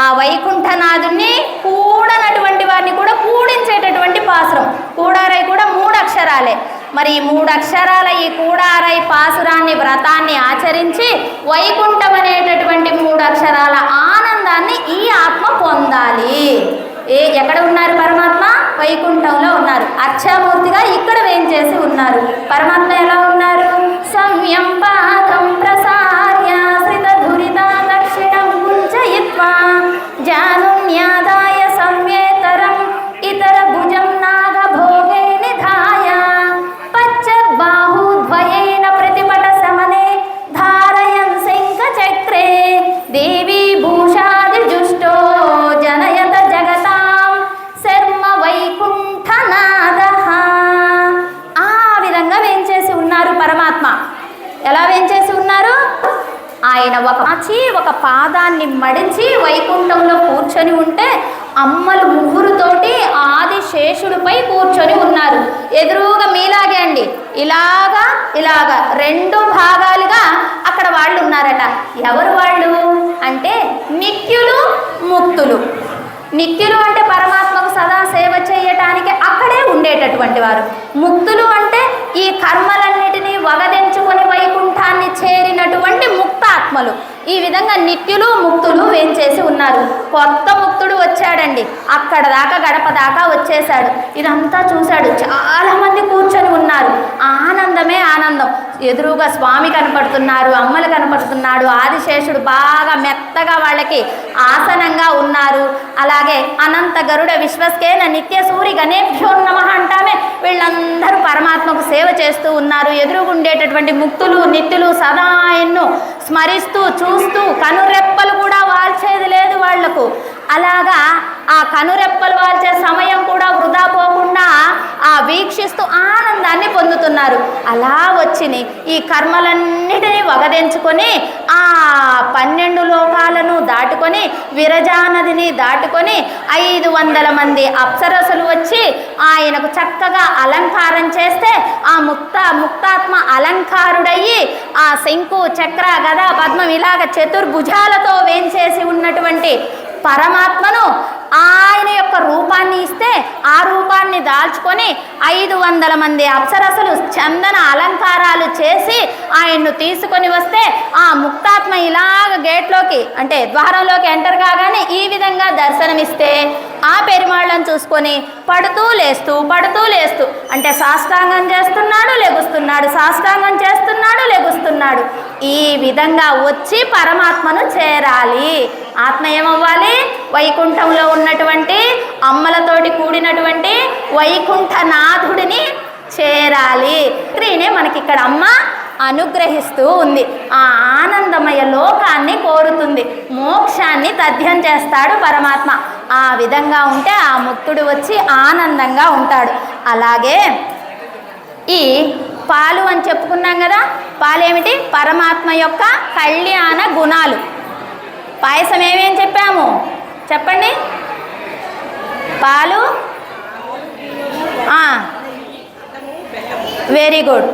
ఆ వైకుంఠనాథుని కూడనటువంటి వారిని కూడా కూడించేటటువంటి పాసురం. కూడారై కూడా 3 అక్షరాలే. మరి ఈ 3 అక్షరాల ఈ కూడారై పాసురాన్ని, వ్రతాన్ని ఆచరించి వైకుంఠం అనేటటువంటి 3 అక్షరాల ఆనందాన్ని ఈ ఆత్మ పొందాలి. ఎక్కడ ఉన్నారు పరమాత్మ? వైకుంఠంలో ఉన్నారు. అర్చామూర్తిగా ఇక్కడ వేంచేసి ఉన్నారు. పరమాత్మ ఎలా ఉన్నారు? సమ్యం పాదం ప్రసార్య శ్రిత ధురిత దక్షిణం కుంచయిత్వా జానున్యాదాయ సంవేతరం ఇతర భుజం నాగభోగే నిధాయ పశ్చద్బాహుద్వయేన ప్రతిపట సమనే ధారయన్ శంఖచక్రే దేవీ భూషాది జుష్టో జనయత జగతాం శర్మ వైకుంఠనాథః. ఆ విధంగా వేంచేసి ఉన్నారు పరమాత్మ. ఎలా వేంచేసి ఉన్నారు? ఆయన ఒక పాదాన్ని మడిచి వైకుంఠంలో కూర్చొని ఉంటే అమ్మలు ముగ్గురుతోటి ఆదిశేషుడిపై కూర్చొని ఉన్నారు. ఎదురుగా మీలాగే అండి, ఇలాగా 2 భాగాలుగా అక్కడ వాళ్ళు ఉన్నారట. ఎవరు వాళ్ళు అంటే నిత్యులు, ముక్తులు. నిత్యులు అంటే పరమాత్మకు సదా సేవ చేయటానికి అక్కడే ఉండేటటువంటి వారు. ముక్తులు అంటే ఈ కర్మలన్నిటినీ వగదెంచుకొని వైకుంఠాన్ని చేరినటువంటి ముక్తాత్మలు. ఈ విధంగా నిత్యులు, ముక్తులు వేంచేసి ఉన్నారు. కొత్త ముక్తుడు వచ్చాడండి, అక్కడ దాకా గడప దాకా వచ్చేసాడు. ఇదంతా చూశాడు. చాలామంది కూర్చొని ఉన్నారు. ఆనందమే ఆనందం. ఎదురుగా స్వామి కనపడుతున్నారు, అమ్మలు కనపడుతున్నాడు, ఆదిశేషుడు బాగా మెత్తగా వాళ్ళకి ఆసనంగా ఉన్నారు. అలాగే అనంత గరుడ విశ్వస్కేన నిత్య సూరి గణేభ్యో నమః అంటామే వీళ్ళందరూ పరమాత్మకు సేవ చేస్తూ ఉన్నారు. ఎదురుగుండేటటువంటి ముక్తులు నిత్యులు సదా ఆయన్ను స్మరిస్తూ చూస్తూ కనురెప్పలు కూడా వాల్చేది లేదు వాళ్లకు. అలాగా ఆ కనురెప్పలు వాల్చే సమయం కూడా వృధా పోకుండా ఆ వీక్షిస్తూ ఆనందాన్ని పొందుతున్నారు. అలా వచ్చిని ఈ కర్మలన్నిటినీ వగదెంచుకొని ఆ 12 లోకాలను దాటుకొని విరజా నదిని దాటుకొని 500 మంది అప్సరసులు వచ్చి ఆయనకు చక్కగా అలంకారం చేస్తే ఆ ముక్తాత్మ అలంకారుడయ్యి ఆ శంకు చక్ర గద పద్మం ఇలాగ చతుర్భుజాలతో వేంచేసి ఉన్నటువంటి పరమాత్మను ఆయన యొక్క రూపాన్ని ఇస్తే ఆ రూపాన్ని దాల్చుకొని 500 మంది అప్సరసులు చందన అలంకారాలు చేసి ఆయన్ను తీసుకొని వస్తే ఆ ముక్తాత్మ ఇలాగ గేట్లోకి అంటే ద్వారంలోకి ఎంటర్ కాగానే ఈ విధంగా దర్శనమిస్తే ఆ పెరుమాళ్ళను చూసుకొని పడుతూ లేస్తూ అంటే సాష్టాంగం చేస్తున్నాడు లెగుస్తున్నాడు, సాష్టాంగం చేస్తున్నాడు లెగుస్తున్నాడు. ఈ విధంగా వచ్చి పరమాత్మను చేరాలి. ఆత్మ ఏమవ్వాలి? వైకుంఠంలో ఉన్నటువంటి అమ్మలతోటి కూడినటువంటి వైకుంఠనాథుడిని చేరాలి. స్త్రీనే మనకి ఇక్కడ అమ్మ అనుగ్రహిస్తూ ఉంది. ఆ ఆనందమయ లోకాన్ని కోరుతుంది, మోక్షాన్ని తథ్యం చేస్తాడు పరమాత్మ. ఆ విధంగా ఉంటే ఆ ముక్తుడు వచ్చి ఆనందంగా ఉంటాడు. అలాగే ఈ పాలు అని చెప్పుకున్నాం కదా, పాలేమిటి? పరమాత్మ యొక్క కళ్యాణ గుణాలు. పాయసం ఏమేం చెప్పాము చెప్పండి? పాలు, వెరీ గుడ్.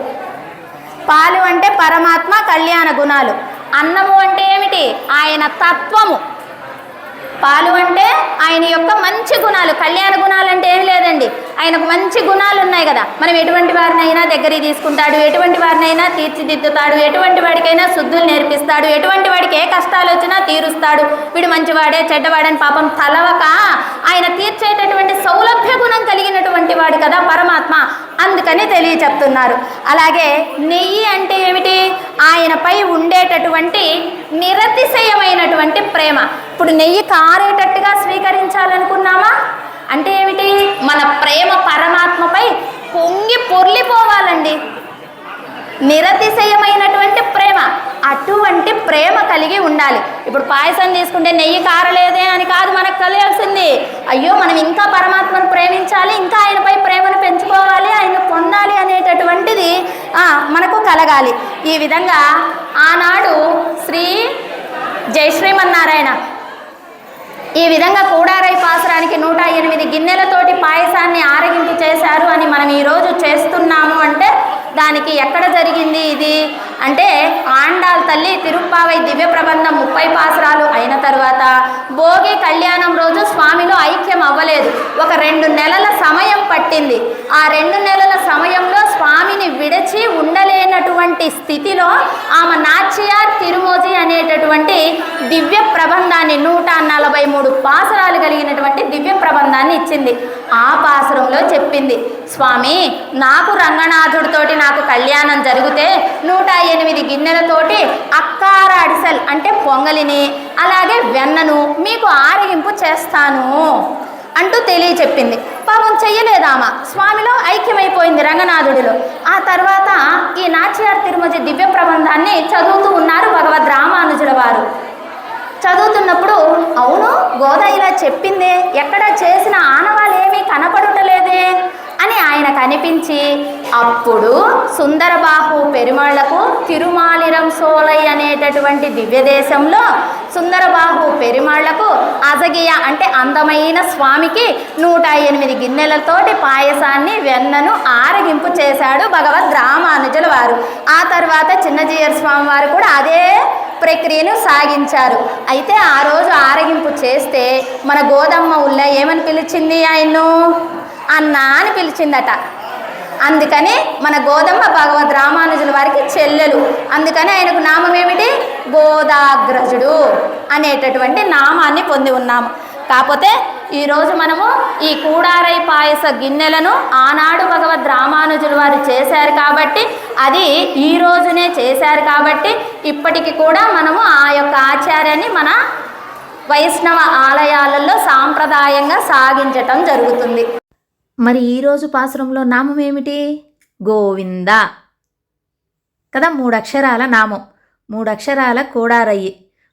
పాలు అంటే పరమాత్మ కళ్యాణ గుణాలు. అన్నము అంటే ఏమిటి? ఆయన తత్వము. పాలు అంటే ఆయన యొక్క మంచి గుణాలు. కళ్యాణ గుణాలు అంటే ఏం లేదండి, ఆయనకు మంచి గుణాలు ఉన్నాయి కదా. మనం ఎటువంటి వారినైనా దగ్గరికి తీసుకుంటాడు, ఎటువంటి వారినైనా తీర్చిదిద్దుతాడు, ఎటువంటి వాడికైనా శుద్ధులు నేర్పిస్తాడు, ఎటువంటి వాడికి ఏ కష్టాలు వచ్చినా తీరుస్తాడు. వీడు మంచివాడే చెడ్డవాడని పాపం తలవక ఆయన తీర్చేటటువంటి సౌలభ్య గుణం కలిగినటువంటి వాడు కదా పరమాత్మ. అందుకని చెప్తున్నారు. అలాగే నెయ్యి అంటే ఏమిటి? ఆయనపై ఉండేటటువంటి నిరతిశయమైనటువంటి ప్రేమ. ఇప్పుడు నెయ్యి కారేటట్టుగా స్వీకరించాలనుకున్నామా అంటే ఏమిటి? మన ప్రేమ పరమాత్మపై పొంగి పొర్లిపోవాలండి. నిరతిశయమైనటువంటి ప్రేమ, అటువంటి ప్రేమ కలిగి ఉండాలి. ఇప్పుడు పాయసం తీసుకుంటే నెయ్యి కారలేదే అని కాదు మనకు కలియాల్సింది. అయ్యో మనం ఇంకా పరమాత్మను ప్రేమించాలి, ఇంకా ఆయనపై ప్రేమను పెంచుకోవాలి, ఆయన పొందాలి అనేటటువంటిది మనకు కలగాలి. ఈ విధంగా ఆనాడు శ్రీ జై శ్రీమన్నారాయణ ఈ విధంగా కూడారై పాసురానికి 108 గిన్నెలతోటి పాయసాన్ని ఆరగింపు చేశారు అని మనం ఈరోజు చేస్తున్నాము అంటే దానికి ఎక్కడ జరిగింది ఇది అంటే ఆండాల్ తల్లి తిరుప్పావై దివ్య ప్రబంధం 30 పాసురాలు అయిన తర్వాత భోగి కళ్యాణం రోజు స్వామిలో ఐక్యం అవ్వలేదు. ఒక 2 నెలల సమయం పట్టింది. ఆ 2 నెలల సమయంలో స్వామిని విడిచి ఉండలేనటువంటి స్థితిలో ఆమె నాచ్యార్ తిరుమోజి అనేటటువంటి దివ్య ప్రబంధాన్ని 143 పాసురాలు కలిగినటువంటి దివ్య ప్రబంధాన్ని ఇచ్చింది. ఆ పాసురంలో చెప్పింది, స్వామి నాకు రంగనాథుడితోటి నాకు కళ్యాణం జరిగితే 108 గిన్నెలతోటి అక్కార అడిసెల్ అంటే పొంగలిని అలాగే వెన్నను మీకు ఆరగింపు చేస్తాను అంటూ చెప్పింది. పాపం చెయ్యలేదామా, స్వామిలో ఐక్యమైపోయింది రంగనాథుడిలో. ఆ తర్వాత ఈ నాచ్యార్ తిరుమతి దివ్య ప్రబంధాన్ని చదువుతూ ఉన్నారు భగవద్ రామానుజుల వారు. చదువుతున్నప్పుడు అవును గోదా ఇలా చెప్పిందే, ఎక్కడ చేసిన ఆనవాళ్ళు ఏమీ కనపడుటలేదే అని ఆయనకు అనిపించి అప్పుడు సుందరబాహు పెరుమాళ్లకు తిరుమాలిరం సోలై అనేటటువంటి దివ్యదేశంలో సుందరబాహు పెరుమాళ్లకు అజగియ అంటే అందమైన స్వామికి 108 గిన్నెలతోటి పాయసాన్ని వెన్నను ఆరగింపు చేశాడు భగవద్ రామానుజుల వారు. ఆ తర్వాత చిన్నజీయర్ స్వామి వారు కూడా అదే ప్రక్రియను సాగించారు. అయితే ఆ రోజు ఆరగింపు చేస్తే మన గోదమ్మ ఉల్ల ఏమని పిలిచింది? ఆయన్ను అన్న అని పిలిచిందట. అందుకని మన గోదమ్మ భగవద్ రామానుజుల వారికి చెల్లెలు. అందుకని ఆయనకు నామం ఏమిటి? గోదాగ్రజుడు అనేటటువంటి నామాన్ని పొంది ఉన్నాము. కాకపోతే ఈరోజు మనము ఈ కూడారై పాయస గిన్నెలను ఆనాడు భగవద్ రామానుజులు వారు చేశారు కాబట్టి, అది ఈ రోజునే చేశారు కాబట్టి ఇప్పటికి కూడా మనము ఆ యొక్క ఆచార్యాన్ని మన వైష్ణవ ఆలయాలలో సాంప్రదాయంగా సాగించటం జరుగుతుంది. మరి ఈరోజు పాసురంలో నామం ఏమిటి? గోవింద కదా. 3 అక్షరాల నామం, 3 అక్షరాల కూడారయ్యి,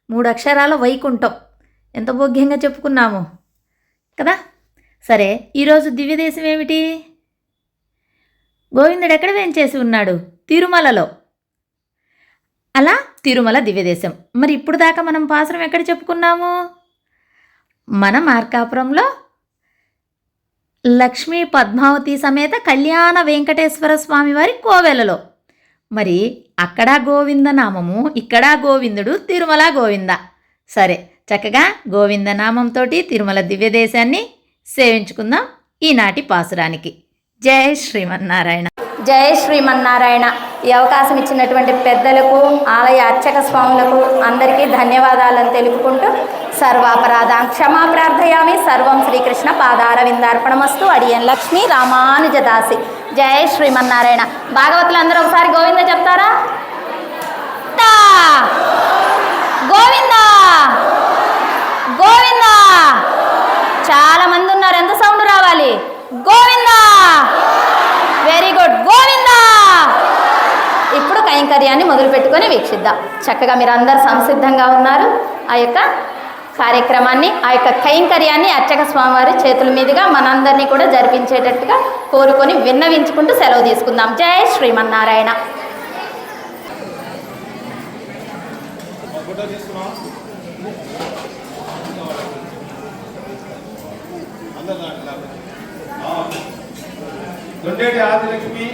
3 అక్షరాల వైకుంఠం. ఎంత భోగ్యంగా చెప్పుకున్నాము కదా. సరే, ఈరోజు దివ్యదేశం ఏమిటి? గోవిందుడు ఎక్కడ వేంచేసి ఉన్నాడు? తిరుమలలో. అలా తిరుమల దివ్యదేశం. మరి ఇప్పుడు దాకా మనం పాసురం ఎక్కడ చెప్పుకున్నాము? మన మార్కాపురంలో లక్ష్మీ పద్మావతి సమేత కళ్యాణ వెంకటేశ్వర స్వామి వారి కోవెలలో. మరి అక్కడ గోవింద నామము, ఇక్కడ గోవిందుడు, తిరుమల గోవింద. సరే, చక్కగా గోవింద నామంతో తిరుమల దివ్యదేశాన్ని సేవించుకుందాం ఈనాటి పాసురానికి. జై శ్రీమన్నారాయణ. జై శ్రీమన్నారాయణ. ఈ అవకాశం ఇచ్చినటువంటి పెద్దలకు, ఆలయ అర్చక స్వాములకు అందరికీ ధన్యవాదాలను తెలుపుకుంటూ సర్వాపరాధాం క్షమా ప్రార్థయామి. సర్వం శ్రీకృష్ణ పాదారవిందార్పణమస్తు. అడియన్ లక్ష్మీ రామానుజదాసి. జై శ్రీమన్నారాయణ. భాగవతులు అందరూ ఒకసారి గోవింద చెప్తారా? గోవింద గోవింద. చాలా మంది ఉన్నారు, ఎంత సౌండ్ రావాలి? గోవింద. Very good, Govinda. ఇప్పుడు కైంకర్యాన్ని మొదలు పెట్టుకొని వీక్షిద్దాం. చక్కగా మీరు అందరు సంసిద్ధంగా ఉన్నారు. ఆ యొక్క కార్యక్రమాన్ని, ఆ యొక్క కైంకర్యాన్ని అర్చక స్వామివారి చేతుల మీదుగా మనందరినీ కూడా జరిపించేటట్టుగా కోరుకొని విన్నవించుకుంటూ సెలవు తీసుకుందాం. జై శ్రీమన్నారాయణ. దొండేటి ఆదిలక్ష్మి.